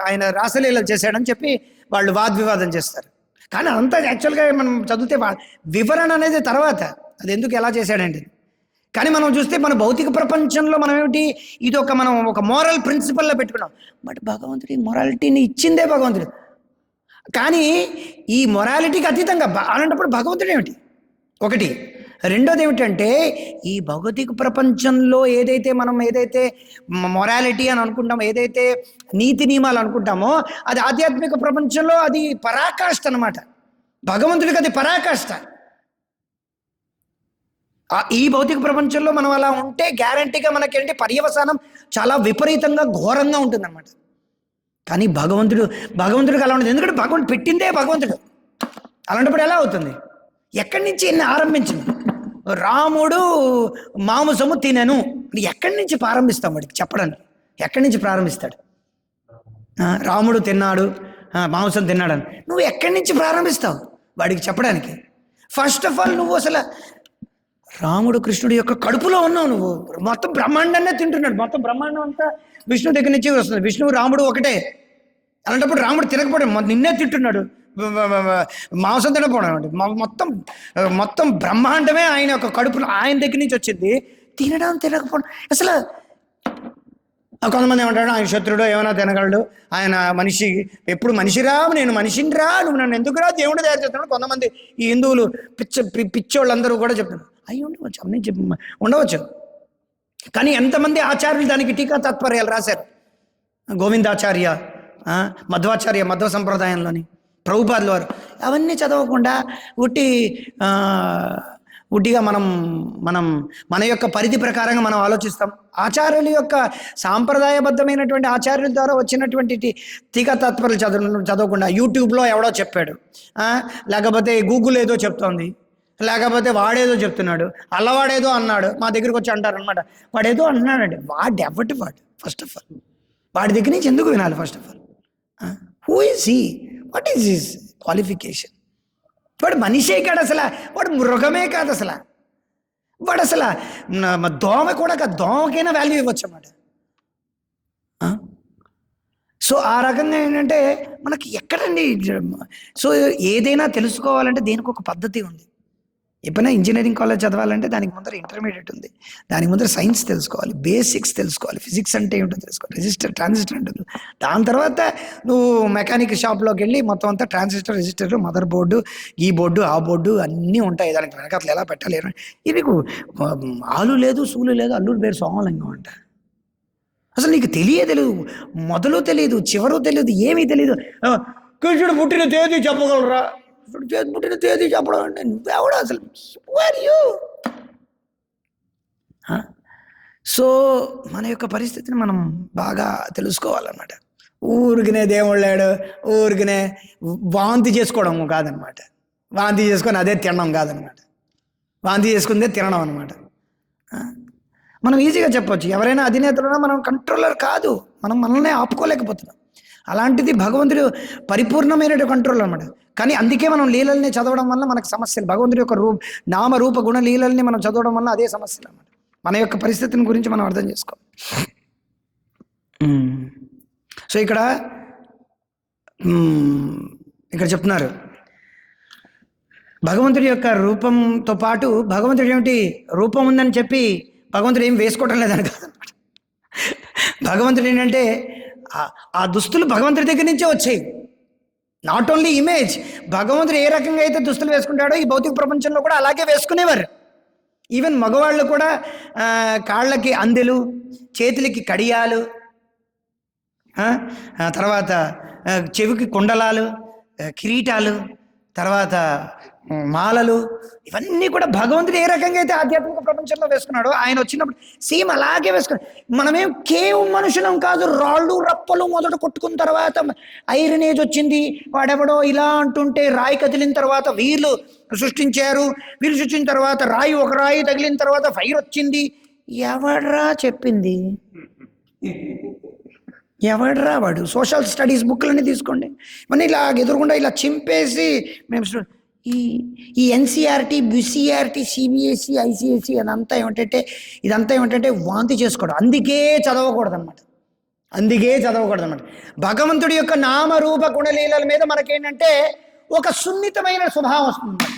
ఆయన రాసలీలలు చేశాడని చెప్పి వాళ్ళు వాగ్వివాదం చేస్తారు. కానీ అదంతా యాక్చువల్గా మనం చదివితే వివరణ అనేది తర్వాత, అది ఎందుకు ఎలా చేశాడండి. కానీ మనం చూస్తే మన భౌతిక ప్రపంచంలో మనం ఏమిటి, ఇది మనం ఒక మోరల్ ప్రిన్సిపల్లో పెట్టుకున్నాం. బట్ భగవంతుడు ఈ మొరాలిటీని ఇచ్చిందే భగవంతుడు. కానీ ఈ మొరాలిటీకి అతీతంగా అలాంటప్పుడు భగవంతుడు ఏమిటి? ఒకటి. రెండోది ఏమిటంటే, ఈ భౌతిక ప్రపంచంలో ఏదైతే మొరాలిటీ అని అనుకుంటామో, ఏదైతే నీతి నియమాలు అనుకుంటామో, అది ఆధ్యాత్మిక ప్రపంచంలో అది పరాకాష్ఠ అనమాట. భగవంతుడికి అది పరాకాష్ఠ. ఈ భౌతిక ప్రపంచంలో మనం అలా ఉంటే గ్యారంటీగా మనకేంటి పర్యవసానం చాలా విపరీతంగా ఘోరంగా ఉంటుందన్నమాట. కానీ భగవంతుడికి అలా ఉంటుంది. ఎందుకంటే భగవంతుడు పెట్టిందే భగవంతుడు. అలాంటప్పుడు ఎలా అవుతుంది? ఎక్కడి నుంచి ఆరంభించింది? రాముడు మాంసము తినను, ఎక్కడి నుంచి ప్రారంభిస్తాం వాడికి చెప్పడానికి? ఎక్కడి నుంచి ప్రారంభిస్తాడు? రాముడు తిన్నాడు, మాంసం తిన్నాడని నువ్వు ఎక్కడి నుంచి ప్రారంభిస్తావు వాడికి చెప్పడానికి? ఫస్ట్ ఆఫ్ ఆల్ నువ్వు అసలు రాముడు కృష్ణుడి యొక్క కడుపులో ఉన్నావు. నువ్వు మొత్తం బ్రహ్మాండాన్నే తింటున్నాడు. మొత్తం బ్రహ్మాండం అంతా విష్ణు దగ్గర నుంచి వస్తుంది. విష్ణువు రాముడు ఒకటే. అలాంటప్పుడు రాముడు తినకపోవడం, నిన్నే తింటున్నాడు. మాంసం తినకపోవడం అంటే మొత్తం బ్రహ్మాండమే ఆయన యొక్క కడుపులో, ఆయన దగ్గర నుంచి వచ్చింది. తినకపోవడం అసలు. కొంతమంది ఏమంటాడు, ఆయన శత్రుడు, ఏమైనా తినగలడు, ఆయన మనిషి, ఎప్పుడు మనిషిరా, నేను మనిషినిరా, నువ్వు నన్ను ఎందుకురా దేవుడు తయారు చేస్తున్నాడు. కొంతమంది ఈ హిందువులు పిచ్చోళ్ళందరూ కూడా చెప్తున్నారు. అవి ఉండవచ్చు, అన్నీ ఉండవచ్చు. కానీ ఎంతమంది ఆచార్యులు దానికి టీకా తాత్పర్యాలు రాశారు. గోవిందాచార్య, మధ్వాచార్య, మధ్వ సంప్రదాయంలోని ప్రభుపాదుల వారు, అవన్నీ చదవకుండా ఉట్టిగా మనం మన యొక్క పరిధి ప్రకారంగా మనం ఆలోచిస్తాం. ఆచార్యుల యొక్క సాంప్రదాయబద్ధమైనటువంటి ఆచార్యుల ద్వారా వచ్చినటువంటి టీకా తాత్పర్యాలు చదవకుండా యూట్యూబ్లో ఎవడో చెప్పాడు, లేకపోతే గూగుల్ ఏదో చెప్తోంది, లేకపోతే వాడేదో చెప్తున్నాడు, అల్లవాడేదో అన్నాడు, మా దగ్గరికి వచ్చి అంటారు అనమాట. వాడేదో అంటున్నాడండి. వాడు ఫస్ట్ ఆఫ్ ఆల్ వాడి దగ్గర నుంచి ఎందుకు వినాలి? First of all who is he? What is his qualification? వాడు మనిషే కాదు అసలు, వాడు మృగమే కాదు అసలు, వాడు అసలు దోమ కూడా కాదు. దోమకైనా వాల్యూ ఇవ్వచ్చు అన్నమాట. సో ఆ రకంగా ఏంటంటే మనకి ఎక్కడండి. సో ఏదైనా తెలుసుకోవాలంటే దేనికి ఒక పద్ధతి ఉంది. ఎప్పుడైనా ఇంజనీరింగ్ కాలేజ్ చదవాలంటే దానికి ముందర ఇంటర్మీడియట్ ఉంది, దానికి ముందర సైన్స్ తెలుసుకోవాలి, బేసిక్స్ తెలుసుకోవాలి, ఫిజిక్స్ అంటే ఏమిటో తెలుసుకోవాలి, రెజిస్టర్ ట్రాన్సిస్టర్ ఉంటుంది. దాని తర్వాత నువ్వు మెకానిక్ షాప్లోకి వెళ్ళి మొత్తం అంతా ట్రాన్సిస్టర్, రెజిస్టర్, మదర్ బోర్డు, ఈ బోర్డు, ఆ బోర్డు అన్నీ ఉంటాయి. దానికి వెనకాతలు ఎలా పెట్టాలి. ఇది ఆలు లేదు, సూలు లేదు, అల్లుడు పేరు సోమలింగం అంట. అసలు నీకు తెలియదు, మొదలు తెలియదు, చివరు తెలియదు, ఏమీ తెలియదు. కృష్ణుడు పుట్టిన తేదీ చెప్పగలరా? కృష్ణుడు పుట్టిన తేదీ చెప్పడం అంటే నువ్వెవడా అసలు? సో మన యొక్క పరిస్థితిని మనం బాగా తెలుసుకోవాలన్నమాట. ఊరికినే దేవుళ్ళాడు, ఊరికినే వాంతి చేసుకోవడం కాదనమాట. వాంతి చేసుకొని అదే తినడం కాదనమాట. వాంతి చేసుకుందే తినడం అనమాట. మనం ఈజీగా చెప్పొచ్చు, ఎవరైనా అధినేతలున్నా మనం కంట్రోలర్ కాదు, మనం మనల్ని ఆపుకోలేకపోతున్నాం. అలాంటిది భగవంతుడు పరిపూర్ణమైన కంట్రోల్ అనమాట. కానీ అందుకే మనం లీలల్ని చదవడం వల్ల మనకు సమస్యలు, భగవంతుడి యొక్క నామరూప గుణ లీలల్ని మనం చదవడం వల్ల అదే సమస్యలు అన్నమాట. మన యొక్క పరిస్థితిని గురించి మనం అర్థం చేసుకోవాలి. సో ఇక్కడ చెప్తున్నారు, భగవంతుడి యొక్క రూపంతో పాటు భగవంతుడు ఏమిటి రూపం ఉందని చెప్పి భగవంతుడు ఏం వేసుకోవటం లేదని కాదనమాట. భగవంతుడు ఏంటంటే ఆ దుస్తులు భగవంతుడి దగ్గర నుంచే వచ్చాయి. నాట్ ఓన్లీ ఇమేజ్, భగవంతుడు ఏ రకంగా అయితే దుస్తులు వేసుకుంటాడో ఈ భౌతిక ప్రపంచంలో కూడా అలాగే వేసుకునేవారు. ఈవెన్ మగవాళ్ళు కూడా కాళ్ళకి అందెలు, చేతులకి కడియాలు, తర్వాత చెవికి కుండలాలు, కిరీటాలు, తర్వాత మాలలు, ఇవన్నీ కూడా భగవంతుడు ఏ రకంగా అయితే ఆధ్యాత్మిక ప్రపంచంలో వేసుకున్నాడో ఆయన వచ్చినప్పుడు సేమ్ అలాగే వేసుకున్నాడు. మనమేం కేవలం మనుషులం కాదు. రాళ్ళు రప్పలు మొదట కొట్టుకున్న తర్వాత ఐరన్ ఏజ్ వచ్చింది, వాడెవడో ఇలా అంటుంటే రాయి కదిలిన తర్వాత వీళ్ళు సృష్టించారు, వీళ్ళు సృష్టించిన తర్వాత ఒక రాయి తగిలిన తర్వాత ఫైర్ వచ్చింది. ఎవడ్రా చెప్పింది? ఎవడ్రా వాడు? సోషల్ స్టడీస్ బుక్లన్నీ తీసుకోండి, మన ఇలా ఎదురుకుండా ఇలా చింపేసి మేము ఈ ఎన్సీఆర్టీ, బిసిఆర్టీ, సిబిఎస్ఈ, ఐసిఎస్ఈ ఇదంతా ఏమిటంటే వాంతి చేసుకోవడం. అందుకే చదవకూడదు అనమాట. భగవంతుడి యొక్క నామరూప గుణలీలల మీద మనకేంటంటే ఒక సున్నితమైన స్వభావం వస్తుంది.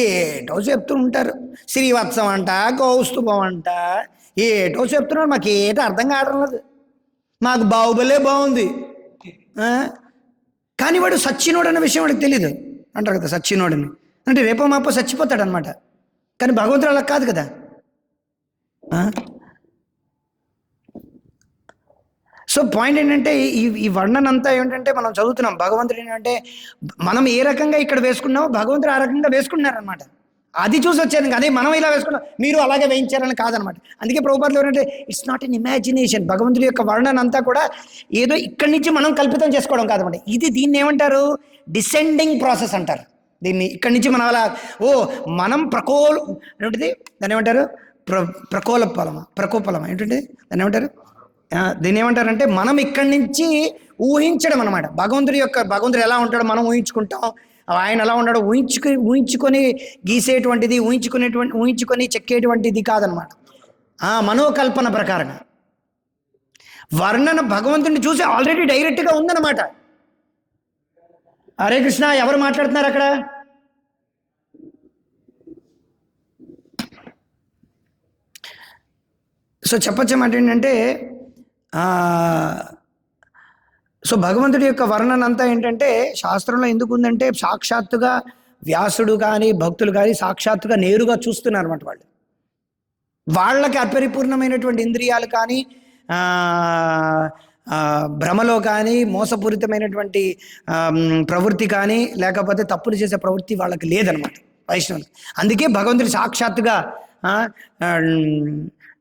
ఏటో చెప్తూ ఉంటారు, శ్రీవత్సం అంట, కౌస్తుభం అంట, ఏటో చెప్తున్నారు, మాకు ఏటో అర్థం కావడం లేదు. మాకు బాహుబలే బాగుంది, కానీ వాడు సచ్చినోడు అన్న విషయం వాడికి తెలీదు అంటారు కదా. సచ్చినోడని అంటే రేపో మాపో చచ్చిపోతాడు అనమాట. కానీ భగవంతుడు అలా కాదు కదా. సో పాయింట్ ఏంటంటే ఈ వర్ణన అంతా ఏంటంటే మనం చదువుతున్నాం. భగవంతుడు ఏంటంటే మనం ఏ రకంగా ఇక్కడ వేసుకున్నామో భగవంతుడు ఆ రకంగా వేసుకున్నారనమాట. అది చూసి వచ్చాను, అదే మనం ఇలా వేసుకున్నాం, మీరు అలాగే వేయించారని కాదనమాట. అందుకే ప్రభుపాదులు ఏంటంటే ఇట్స్ నాట్ ఎన్ ఇమాజినేషన్. భగవంతుడి యొక్క వర్ణన అంతా కూడా ఏదో ఇక్కడి నుంచి మనం కల్పితం చేసుకోవడం కాదనమాట. దీన్ని ఏమంటారు? డిసెండింగ్ ప్రాసెస్ అంటారు దీన్ని. ఇక్కడి నుంచి మనం అలా మనం ఏంటిది దాన్ని ఏమంటారు? ప్రకోపలమా ఏంటంటే దాన్ని ఏమంటారు? దీన్ని ఏమంటారంటే మనం ఇక్కడి నుంచి ఊహించడం అనమాట. భగవంతుడు ఎలా ఉంటాడో మనం ఊహించుకుంటాం, ఆయన ఎలా ఉన్నాడో ఊహించుకొని గీసేటువంటిది, ఊహించుకొని చెక్కేటువంటిది కాదనమాట. మనోకల్పన ప్రకారంగా వర్ణన భగవంతుడిని చూసి ఆల్రెడీ డైరెక్ట్గా ఉందన్నమాట. హరే కృష్ణ, ఎవరు మాట్లాడుతున్నారు అక్కడ? సో చెప్పొచ్చేమాట ఏంటంటే సో భగవంతుడి యొక్క వర్ణన అంతా ఏంటంటే శాస్త్రంలో ఎందుకు ఉందంటే సాక్షాత్తుగా వ్యాసుడు కానీ భక్తులు కానీ సాక్షాత్తుగా నేరుగా చూస్తున్నారు అన్నమాట. వాళ్ళకి అపరిపూర్ణమైనటువంటి ఇంద్రియాలు కానీ భ్రమలో కానీ మోసపూరితమైనటువంటి ప్రవృత్తి కానీ లేకపోతే తప్పులు చేసే ప్రవృత్తి వాళ్ళకి లేదనమాట వైష్ణవులు. అందుకే భగవంతుడి సాక్షాత్తుగా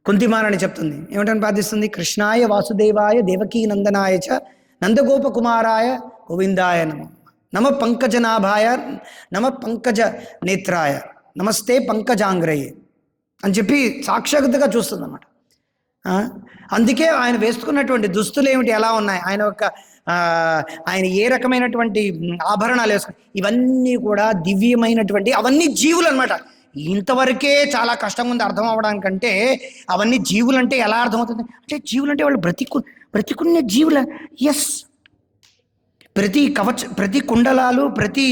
కుంతిమానని చెప్తుంది, ఏమిటని ప్రార్థిస్తుంది? కృష్ణాయ వాసుదేవాయ దేవకీ నందనాయ చ నందగోపకుమారాయ గోవిందాయ నమ పంకజనాభాయ నమ పంకజ నేత్రాయ నమస్తే పంకజాంగ్రయే అని చెప్పి సాక్షాత్తుగా చూస్తుంది అన్నమాట. అందుకే ఆయన వేసుకున్నటువంటి దుస్తులు ఏమిటి, ఎలా ఉన్నాయి, ఆయన ఏ రకమైనటువంటి ఆభరణాలు వేసుకుని, ఇవన్నీ కూడా దివ్యమైనటువంటి, అవన్నీ జీవులు అనమాట. ఇంతవరకే చాలా కష్టంగా ఉంది అర్థం అవ్వడానికంటే అవన్నీ జీవులంటే ఎలా అర్థమవుతుంది అంటే జీవులంటే వాళ్ళు బ్రతికున్న జీవుల ఎస్ ప్రతి ప్రతి కుండలాలు ప్రతి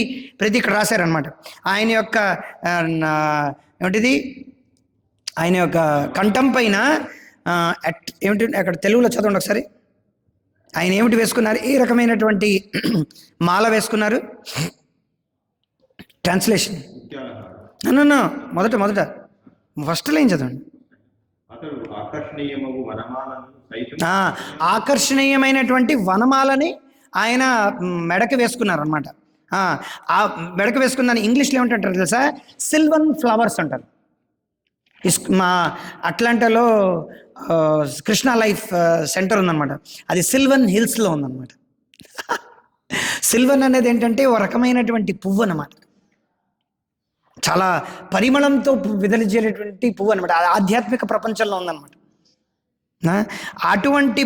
ఇక్కడ రాశారనమాట ఆయన యొక్క ఏమిటిది ఆయన యొక్క కంఠం పైన ఏమిటి అక్కడ తెలుగులో చదవండి ఒకసారి. ఆయన ఏమిటి వేసుకున్నారు, ఏ రకమైనటువంటి మాల వేసుకున్నారు? ట్రాన్స్లేషన్ మొదట ఫస్ట్ లైన్ చదవండి. ఆకర్షణీయమైనటువంటి వనమాలని ఆయన మెడకు వేసుకున్నారు అనమాట. ఆ మెడకు వేసుకున్నాను ఇంగ్లీష్లో ఏమిటంటారు తెలుసా? సిల్వర్ ఫ్లవర్స్ అంటారు. మా అట్లాంటాలో కృష్ణా లైఫ్ సెంటర్ ఉందన్నమాట, అది సిల్వర్ హిల్స్లో ఉందన్నమాట. సిల్వర్ అనేది ఏంటంటే ఓ రకమైనటువంటి పువ్వు అన్నమాట, చాలా పరిమళంతో విదలించేటటువంటి పువ్వు అనమాట. ఆధ్యాత్మిక ప్రపంచంలో ఉందన్నమాట. అటువంటి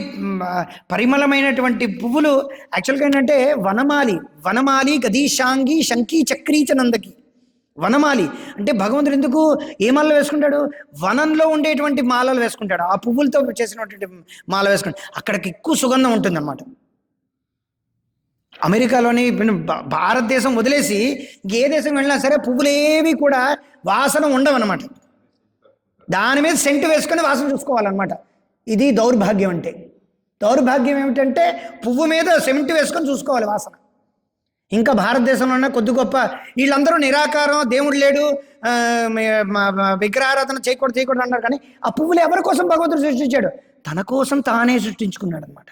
పరిమళమైనటువంటి పువ్వులు యాక్చువల్గా ఏంటంటే వనమాలి గదీశాంగి శంఖీ చక్రీచ నందకి. వనమాలి అంటే భగవంతుడు ఎందుకు ఏ మాలలో వేసుకుంటాడు? వనంలో ఉండేటువంటి మాలలు వేసుకుంటాడు, ఆ పువ్వులతో చేసినటువంటి మాల వేసుకుంటాడు. అక్కడికి ఎక్కువ సుగంధం ఉంటుంది అన్నమాట. అమెరికాలోని భారతదేశం వదిలేసి ఏ దేశం వెళ్ళినా సరే పువ్వులేవి కూడా వాసన ఉండవన్నమాట. దాని మీద సెంటు వేసుకొని వాసన చూసుకోవాలన్నమాట. ఇది దౌర్భాగ్యం. అంటే దౌర్భాగ్యం ఏమిటంటే పువ్వు మీద సెంటు వేసుకొని చూసుకోవాలి వాసన. ఇంకా భారతదేశంలో ఉన్న కొద్ది గొప్ప వీళ్ళందరూ నిరాకారం, దేవుడు లేడు, విగ్రహారాధన చేయకూడదు అన్నారు. కానీ ఆ పువ్వులు ఎవరి కోసం భగవంతుడు సృష్టించాడు? తన కోసం తానే సృష్టించుకున్నాడు అనమాట.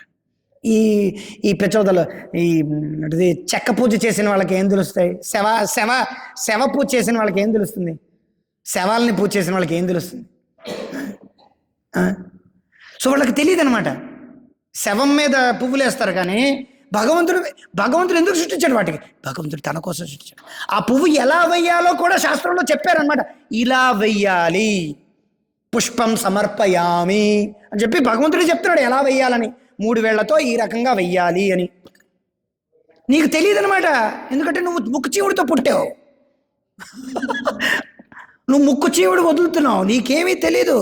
ఈ ప్రచోదలు ఈ చెక్క పూజ చేసిన వాళ్ళకి ఏం తెలుస్తాయి? శవ పూజ చేసిన వాళ్ళకి ఏం తెలుస్తుంది? శవాలని పూజ చేసిన వాళ్ళకి ఏం తెలుస్తుంది? సో వాళ్ళకి తెలియదు అనమాట. శవం మీద పువ్వులు వేస్తారు, కానీ భగవంతుడు ఎందుకు సృష్టించాడు వాటికి? భగవంతుడు తన కోసం సృష్టించాడు. ఆ పువ్వు ఎలా వెయ్యాలో కూడా శాస్త్రంలో చెప్పారనమాట. ఇలా వెయ్యాలి, పుష్పం సమర్పయామి అని చెప్పి భగవంతుడు చెప్తున్నాడు ఎలా వెయ్యాలని. 3 వేళ్లతో ఈ రకంగా వెయ్యాలి అని. నీకు తెలియదు అనమాట, ఎందుకంటే నువ్వు ముక్కు చీవుడితో పుట్టావు. నువ్వు ముక్కు చీవుడు వదులుతున్నావు, నీకేమీ తెలీదు.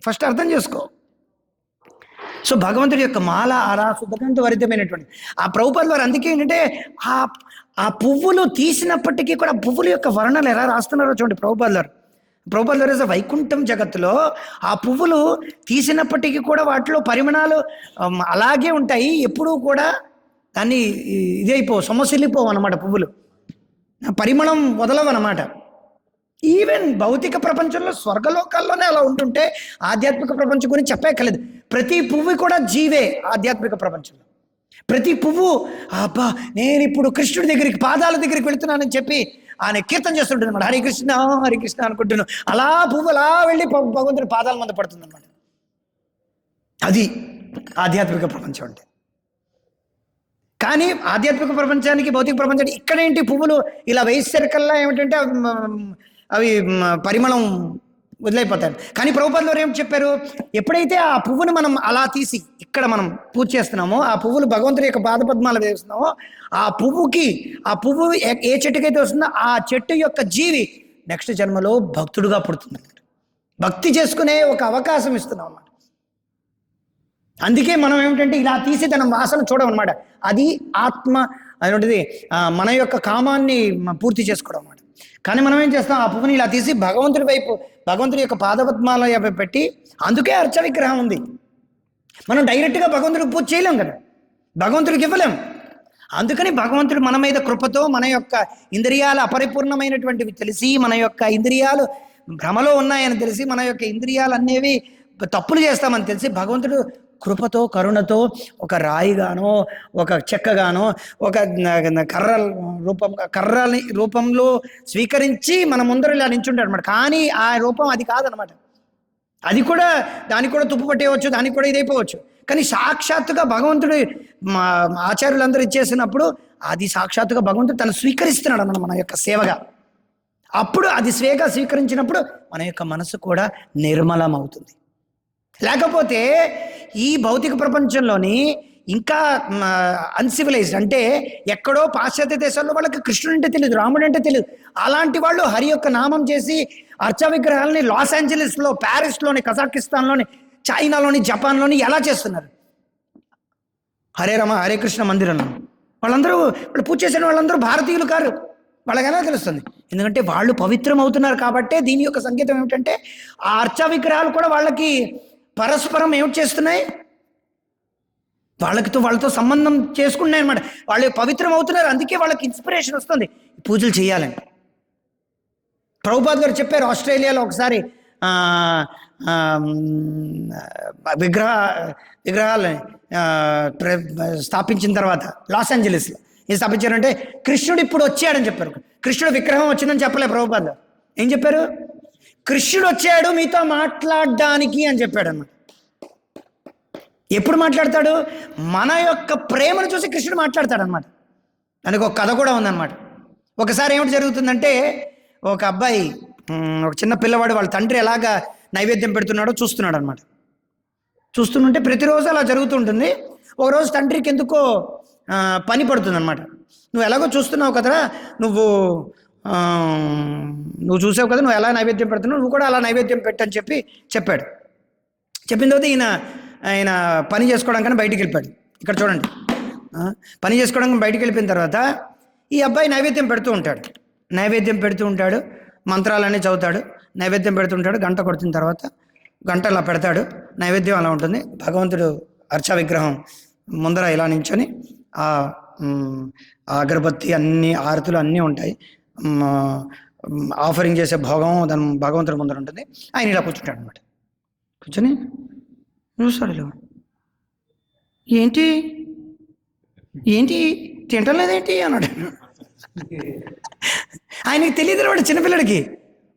ఫస్ట్ అర్థం చేసుకో. సో భగవంతుడి యొక్క మాల అలా శుద్ధకంతో వరితమైనటువంటి ఆ ప్రభుపాదుల వారు అందుకే ఏంటంటే ఆ పువ్వులు తీసినప్పటికీ కూడా పువ్వుల యొక్క వర్ణాలు ఎలా రాస్తున్నారో చూడండి. ప్రభుపాదుల వారు వైకుంఠం జగత్తులో ఆ పువ్వులు తీసినప్పటికీ కూడా వాటిలో పరిమాణాలు అలాగే ఉంటాయి. ఎప్పుడూ కూడా దాన్ని ఇదైపోవు, సొమ్మసిల్లిపోవు అన్నమాట. పువ్వులు పరిమళం వదలవు అన్నమాట. ఈవెన్ భౌతిక ప్రపంచంలో స్వర్గలోకాల్లోనే అలా ఉంటుంటే ఆధ్యాత్మిక ప్రపంచం గురించి చెప్పక్కర్లేదు. ప్రతి పువ్వు కూడా జీవే ఆధ్యాత్మిక ప్రపంచంలో. ప్రతి పువ్వు అబ్బా నేను ఇప్పుడు కృష్ణుడి దగ్గరికి పాదాల దగ్గరికి వెళుతున్నానని చెప్పి ఆయన కీర్తన చేస్తుంటుంది అన్నమాట. హరికృష్ణ అనుకుంటున్నాను. అలా పువ్వు అలా వెళ్ళి భగవంతుడి పాదాల మీద పడుతుంది అన్నమాట. అది ఆధ్యాత్మిక ప్రపంచం అంటే. కానీ ఆధ్యాత్మిక ప్రపంచానికి భౌతిక ప్రపంచానికి ఇక్కడేంటి పువ్వులు ఇలా వేసేసరికల్లా ఏమిటంటే అవి పరిమళం వదిలైపోతాయి. కానీ ప్రభుపాదుల వారు ఏం చెప్పారు? ఎప్పుడైతే ఆ పువ్వును మనం అలా తీసి ఇక్కడ మనం పూజ చేస్తున్నామో, ఆ పువ్వులు భగవంతుడి యొక్క పాదపద్మాలు వేస్తున్నామో, ఆ పువ్వు ఏ చెట్టుకైతే వస్తుందో ఆ చెట్టు యొక్క జీవి నెక్స్ట్ జన్మలో భక్తుడుగా పుడుతుంది. భక్తి చేసుకునే ఒక అవకాశం ఇస్తున్నాం అన్నమాట. అందుకే మనం ఏమిటంటే ఇలా తీసి తన వాసన చూడమన్నమాట. అది ఆత్మ అనేటువంటిది మన యొక్క కామాన్ని పూర్తి చేసుకోవడం అన్నమాట. కానీ మనం ఏం చేస్తాం? ఆ పువ్వుని ఇలా తీసి భగవంతుడి వైపు, భగవంతుడి యొక్క పాదపద్మాల పెట్టి, అందుకే అర్చ విగ్రహం ఉంది. మనం డైరెక్ట్గా భగవంతుడికి పూజ చేయలేం కదా, భగవంతుడికి ఇవ్వలేం. అందుకని భగవంతుడు మన మీద కృపతో మన యొక్క ఇంద్రియాలు అపరిపూర్ణమైనటువంటివి తెలిసి, మన యొక్క ఇంద్రియాలు భ్రమలో ఉన్నాయని తెలిసి, మన యొక్క ఇంద్రియాలు అనేవి తప్పులు చేస్తామని తెలిసి భగవంతుడు కృపతో కరుణతో ఒక రాయిగానో ఒక చెక్కగానో ఒక కర్రని రూపంలో స్వీకరించి మన ముందర ఇలా నించుంటాడు అనమాట. కానీ ఆ రూపం అది కాదనమాట. అది కూడా దానికి కూడా తుప్పు పట్టేయవచ్చు, దానికి కూడా ఇదైపోవచ్చు. కానీ సాక్షాత్తుగా భగవంతుడు ఆచార్యులందరూ ఇచ్చేసినప్పుడు అది సాక్షాత్తుగా భగవంతుడు తను స్వీకరిస్తున్నాడు అన్నమాట మన యొక్క సేవగా. అప్పుడు అది స్వేగా స్వీకరించినప్పుడు మన యొక్క మనసు కూడా నిర్మలం అవుతుంది. లేకపోతే ఈ భౌతిక ప్రపంచంలోని ఇంకా అన్సివిలైజ్డ్ అంటే ఎక్కడో పాశ్చాత్య దేశాల్లో వాళ్ళకి కృష్ణుడు అంటే తెలియదు, రాముడు అంటే తెలియదు. అలాంటి వాళ్ళు హరి యొక్క నామం చేసి అర్చా విగ్రహాలని లాస్ ఏంజలీస్లో, ప్యారిస్లోని, కజాకిస్తాన్లోని, చైనాలోని, జపాన్లోని ఎలా చేస్తున్నారు? హరే రామ హరే కృష్ణ మందిరంలో వాళ్ళందరూ వాళ్ళు పూజ చేసిన వాళ్ళందరూ భారతీయులు కారు. వాళ్ళకి ఎలా తెలుస్తుంది? ఎందుకంటే వాళ్ళు పవిత్రం అవుతున్నారు కాబట్టే. దీని యొక్క సంకేతం ఏమిటంటే ఆ అర్చా విగ్రహాలు కూడా వాళ్ళకి పరస్పరం ఏమిటి చేస్తున్నాయి? వాళ్ళతో సంబంధం చేసుకున్నాయి అనమాట. వాళ్ళు పవిత్రం అవుతున్నారు, అందుకే వాళ్ళకి ఇన్స్పిరేషన్ వస్తుంది పూజలు చేయాలని. ప్రభుపాద్ గారు చెప్పారు, ఆస్ట్రేలియాలో ఒకసారి విగ్రహాలని స్థాపించిన తర్వాత లాస్ ఏంజలీస్లో ఏం స్థాపించారంటే కృష్ణుడు ఇప్పుడు వచ్చాడని చెప్పారు. కృష్ణుడు విగ్రహం వచ్చిందని చెప్పలే ప్రభుపాద్ గారు. ఏం చెప్పారు? కృష్ణుడు వచ్చాడు మీతో మాట్లాడడానికి అని చెప్పాడు అన్నమాట. ఎప్పుడు మాట్లాడతాడు? మన యొక్క ప్రేమను చూసి కృష్ణుడు మాట్లాడతాడు అనమాట. దానికి ఒక కథ కూడా ఉందన్నమాట. ఒకసారి ఏమిటి జరుగుతుందంటే, ఒక అబ్బాయి, ఒక చిన్న పిల్లవాడు వాళ్ళ తండ్రి ఎలాగా నైవేద్యం పెడుతున్నాడో చూస్తున్నాడు అనమాట. చూస్తుంటే ప్రతిరోజు అలా జరుగుతుంటుంది. ఒకరోజు తండ్రికి ఎందుకో పని పడుతుంది అనమాట. నువ్వు ఎలాగో చూస్తున్నావు కదరా, నువ్వు చూసావు కదా, నువ్వు ఎలా నైవేద్యం పెడుతున్నావు, నువ్వు కూడా అలా నైవేద్యం పెట్టని చెప్పాడు. చెప్పిన తర్వాత ఆయన పని చేసుకోవడానికని బయటికి వెళ్ళిపోయాడు. ఇక్కడ చూడండి, పని చేసుకోవడానికి బయటికి వెళ్ళిపోయిన తర్వాత ఈ అబ్బాయి నైవేద్యం పెడుతూ ఉంటాడు, మంత్రాలన్నీ చదువుతాడు, నైవేద్యం పెడుతుంటాడు. గంట కొడుతున్న తర్వాత గంట అలా పెడతాడు, నైవేద్యం అలా ఉంటుంది. భగవంతుడు అర్చా విగ్రహం ముందర ఇలా నించొని ఆ అగరబత్తి అన్ని హారతులు అన్నీ ఉంటాయి, ఆఫరింగ్ చేసే భోగం దాని భగవంతుడి ముందర ఉంటుంది. ఆయన ఇలా కూర్చుంటాడు అనమాట. కూర్చొని చూస్తాడు, ఇలా ఏంటి తింటలేదేంటి అన్నాడు. ఆయనకి తెలియదు వాడు చిన్నపిల్లడికి.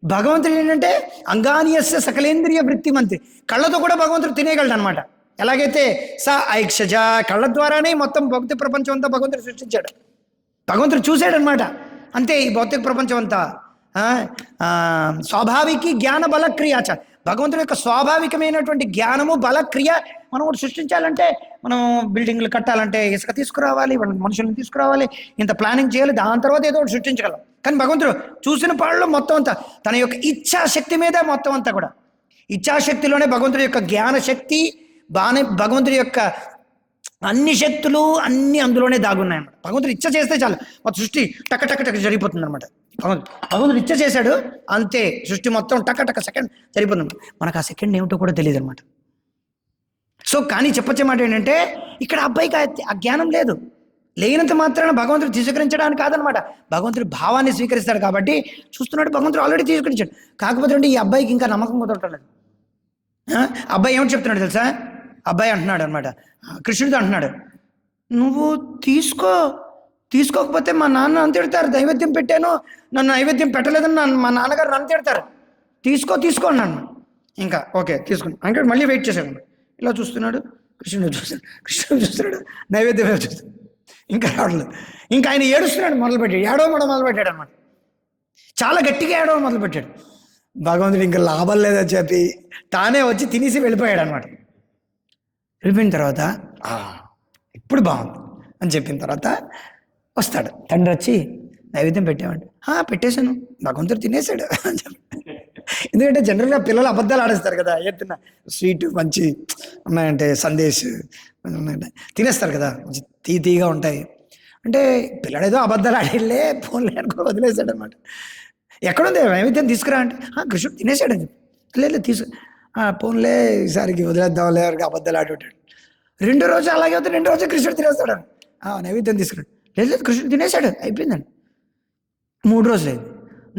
భగవంతుడు ఏంటంటే అంగానియస్య సకలేంద్రియ వృత్తిమంతి, కళ్ళతో కూడా భగవంతుడు తినేయగలడు అనమాట. ఎలాగైతే ఐక్షజ, కళ్ళ ద్వారానే మొత్తం భౌతిక ప్రపంచం అంతా భగవంతుడు సృష్టించాడు. భగవంతుడు చూశాడనమాట. అంతే ఈ భౌతిక ప్రపంచం అంతా స్వాభావిక జ్ఞాన బలక్రియాచ, భగవంతుడి యొక్క స్వాభావికమైనటువంటి జ్ఞానము బలక్రియ. మనం ఒకటి సృష్టించాలంటే, మనం బిల్డింగ్లు కట్టాలంటే ఇసుక తీసుకురావాలి, మనుషులను తీసుకురావాలి, ఇంత ప్లానింగ్ చేయాలి, దాని తర్వాత ఏదో ఒకటి సృష్టించగలం. కానీ భగవంతుడు చూసిన పాళ్ళలో మొత్తం అంతా తన యొక్క ఇచ్ఛాశక్తి మీద మొత్తం అంతా కూడా, ఇచ్ఛాశక్తిలోనే భగవంతుడి యొక్క జ్ఞానశక్తి, భగవంతుడి యొక్క అన్ని శక్తులు అన్ని అందులోనే దాగున్నాయన్నమాట. భగవంతుడు ఇచ్చ చేస్తే చాలు మొత్తం సృష్టి టక టక టక జరిగిపోతుంది అనమాట. భగవంతుడు ఇచ్చ చేశాడు అంతే, సృష్టి మొత్తం టక టక సెకండ్ జరిగిపోతుంది. మనకు ఆ సెకండ్ ఏమిటో కూడా తెలియదు అనమాట. సో కానీ చెప్పొచ్చే మాట ఏంటంటే, ఇక్కడ అబ్బాయికి ఆ జ్ఞానం లేదు. లేనంత మాత్రాన భగవంతుడు తీసుకరించడానికి కాదనమాట. భగవంతుడు భావాన్ని స్వీకరిస్తాడు కాబట్టి చూస్తున్నాడు, భగవంతుడు ఆల్రెడీ తీసుకరించాడు. కాకపోతే ఈ అబ్బాయికి ఇంకా నమ్మకం కుదరట్లేదు. అబ్బాయి ఏమిటి చెప్తున్నాడు తెలుసా? అబ్బాయి అంటున్నాడు అనమాట, కృష్ణుడితో అంటున్నాడు, నువ్వు తీసుకోకపోతే మా నాన్న నన్ను తిడతారు, నైవేద్యం పెట్టాను, నన్ను నైవేద్యం పెట్టలేదని మా నాన్నగారు నన్ను తిడతారు, తీసుకో అన్నాను. ఇంకా ఓకే తీసుకున్నాను. ఇంకా మళ్ళీ వెయిట్ చేశాడు. ఇలా చూస్తున్నాడు, కృష్ణుడు చూస్తున్నాడు, నైవేద్యం చూస్తున్నాడు, ఇంకా రావట్లేదు. ఇంకా ఆయన ఏడుస్తున్నాడు, మొదలుపెట్టాడు అనమాట. చాలా గట్టిగా ఏడవడం మొదలుపెట్టాడు. భగవంతుడు ఇంకా లాభం లేదని చెప్పి తానే వచ్చి తినేసి వెళ్ళిపోయాడు అనమాట. వెళ్ళిపోయిన తర్వాత ఇప్పుడు బాగుంది అని చెప్పిన తర్వాత వస్తాడు తండ్రి వచ్చి, నైవేద్యం పెట్టామండి. పెట్టేశాను, భగవంతుడు తినేశాడు అని చెప్పి. ఎందుకంటే జనరల్గా పిల్లలు అబద్ధాలు ఆడేస్తారు కదా, ఏదైనా స్వీట్ మంచి ఉన్నాయంటే సందేశ్ ఉన్నాయంటే తినేస్తారు కదా, తీగా ఉంటాయి అంటే. పిల్లడేదో అబద్ధాలు ఆడేళ్ళే ఫోన్లే అనుకో వదిలేశాడు అనమాట. ఎక్కడుంది నైవేద్యం తీసుకురా అంటే, కృష్ణుడు తినేశాడు అని చెప్పి. లేదు ఫోన్లే ఈసారికి వదిలేద్దాంలే అబద్ధాలు ఆడుంటాడు. 2వ రోజు అలాగే అవుతుంది, 2వ రోజు కృష్ణుడు తినేస్తాడు. నైవేద్యం తీసుకురాడు. లేదు కృష్ణుడు తినేశాడు, అయిపోయిందండి. 3 రోజులు అయింది.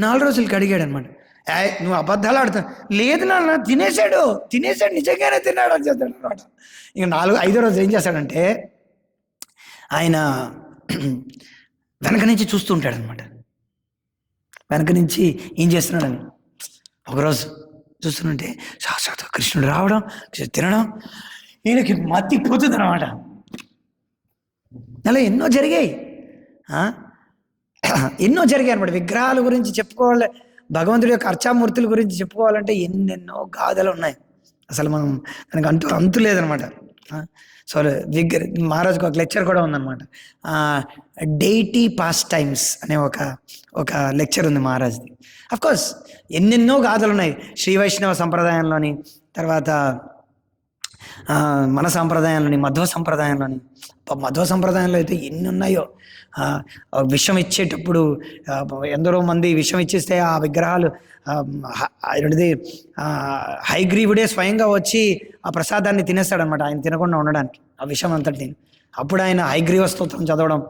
4 రోజులకి అడిగాడు అనమాట, నువ్వు అబద్ధాలు ఆడుతావు. లేదు నాన్న తినేశాడు నిజంగానే తిన్నాడు అని చెప్తాడు అనమాట. ఇక 5వ రోజు ఏం చేస్తాడంటే, ఆయన వెనక నుంచి చూస్తూ ఉంటాడు అనమాట. వెనక నుంచి ఏం చేస్తున్నాడని ఒకరోజు చూస్తుంటే సాక్షాత్ కృష్ణుడు రావడం, తినడం, ఈయనకి మత్తిపోతుంది అనమాట. అలా ఎన్నో జరిగాయి అనమాట. విగ్రహాల గురించి చెప్పుకోవాలి, భగవంతుడి యొక్క అర్చామూర్తుల గురించి చెప్పుకోవాలంటే ఎన్నెన్నో గాథలు ఉన్నాయి. అసలు మనం దానికి అంతు లేదనమాట. సో మహారాజ్కి ఒక లెక్చర్ కూడా ఉందన్నమాట. డెయిటీ పాస్ టైమ్స్ అనే ఒక లెక్చర్ ఉంది మహారాజ్ది. అఫ్కోర్స్ ఎన్నెన్నో గాథలు ఉన్నాయి శ్రీ వైష్ణవ సంప్రదాయంలోని, తర్వాత మన సంప్రదాయంలోని, మధ్వ సంప్రదాయంలోని. మధ్వ సంప్రదాయంలో అయితే ఎన్ని ఉన్నాయో. విషం ఇచ్చేటప్పుడు ఎందరో మంది విషం ఇచ్చేస్తే ఆ విగ్రహాలు హైగ్రీవుడే స్వయంగా వచ్చి ఆ ప్రసాదాన్ని తినేస్తాడనమాట, ఆయన తినకుండా ఉండడానికి ఆ విషం అంతటి. అప్పుడు ఆయన హైగ్రీవ స్తోత్రం చదవడం.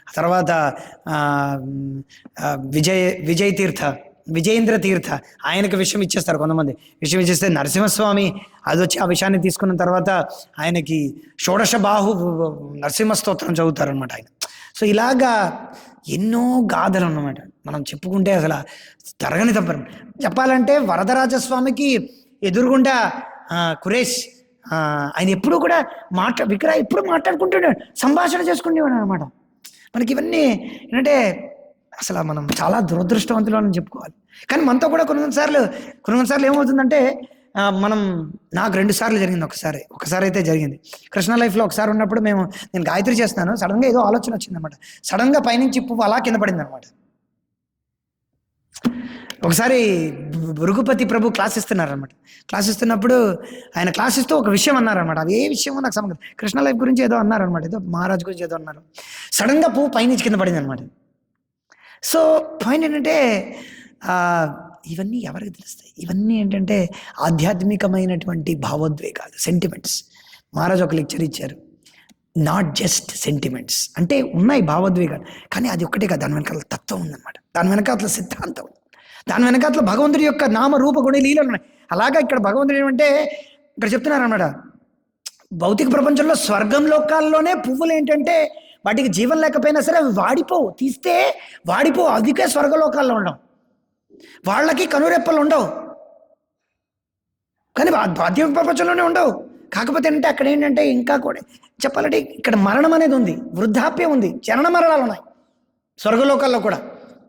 ఆ తర్వాత విజయేంద్ర తీర్థ ఆయనకు విషయం ఇచ్చేస్తారు కొంతమంది. విషయం ఇచ్చేస్తే నరసింహస్వామి అది వచ్చి ఆ విషయాన్ని తీసుకున్న తర్వాత ఆయనకి షోడశ బాహు నరసింహ స్తోత్రం చదువుతారనమాట ఆయన. సో ఇలాగా ఎన్నో గాథలు అన్నమాట. మనం చెప్పుకుంటే అసలు తరగని తప్పరు. చెప్పాలంటే వరదరాజస్వామికి ఎదురుగుండా కురేష్ ఆయన ఎప్పుడు కూడా విగ్రహ ఎప్పుడు మాట్లాడుకుంటున్నాడు, సంభాషణ చేసుకునేవాడు అనమాట. మనకి ఇవన్నీ ఏంటంటే అసలు మనం చాలా దురదృష్టవంతులు అని చెప్పుకోవాలి. కానీ మనతో కూడా కొన్నిసార్లు ఏమవుతుందంటే నాకు 2 సార్లు జరిగింది. ఒకసారి అయితే జరిగింది కృష్ణ లైఫ్లో. ఒకసారి ఉన్నప్పుడు నేను గాయత్రి చేస్తున్నాను, సడన్గా ఏదో ఆలోచన వచ్చిందనమాట. సడన్గా పైనుంచి పువ్వు అలా కింద పడింది అనమాట. ఒకసారి భృగుపతి ప్రభు క్లాస్ ఇస్తున్నారనమాట. క్లాస్ ఇస్తున్నప్పుడు ఆయన క్లాస్ ఇస్తూ ఒక విషయం అన్నారనమాట. అది ఏ విషయమో నాకు సంబంధం, కృష్ణ లైఫ్ గురించి ఏదో అన్నారనమాట, ఏదో మహారాజ్ గురించి ఏదో అన్నారు. సడన్గా పువ్వు పైనుంచి కింద పడింది అనమాట. సో పాయింట్ ఏంటంటే ఇవన్నీ ఎవరికి తెలుస్తాయి? ఇవన్నీ ఏంటంటే ఆధ్యాత్మికమైనటువంటి భావోద్వేగాలు, సెంటిమెంట్స్. మహారాజ్ ఒక లెక్చర్ ఇచ్చారు, నాట్ జస్ట్ సెంటిమెంట్స్. అంటే ఉన్నాయి భావోద్వేగాలు, కానీ అది ఒక్కటే కాదు, దాని వెనకాల తత్వం ఉందన్నమాట, దాని వెనకాల సిద్ధాంతం ఉంది, దాని వెనకాల భగవంతుడి యొక్క నామ రూప గుణ లీలలు ఉన్నాయి. అలాగా ఇక్కడ భగవంతుడు ఏమంటే ఇక్కడ చెప్తున్నారన్నమాట, భౌతిక ప్రపంచంలో స్వర్గం లోకాల్లోనే పువ్వులు ఏంటంటే వాటికి జీవం లేకపోయినా సరే అవి వాడిపోవు, తీస్తే వాడిపోవు. అందుకే స్వర్గలోకాల్లో ఉండవు, వాళ్ళకి కనురెప్పలు ఉండవు. కానీ ఆధ్యాత్మిక ప్రపంచంలోనే ఉండవు. కాకపోతే అంటే అక్కడ ఏంటంటే ఇంకా కూడా చెప్పాలంటే ఇక్కడ మరణం అనేది ఉంది, వృద్ధాప్యం ఉంది, చరణ మరణాలు ఉన్నాయి స్వర్గలోకాల్లో కూడా,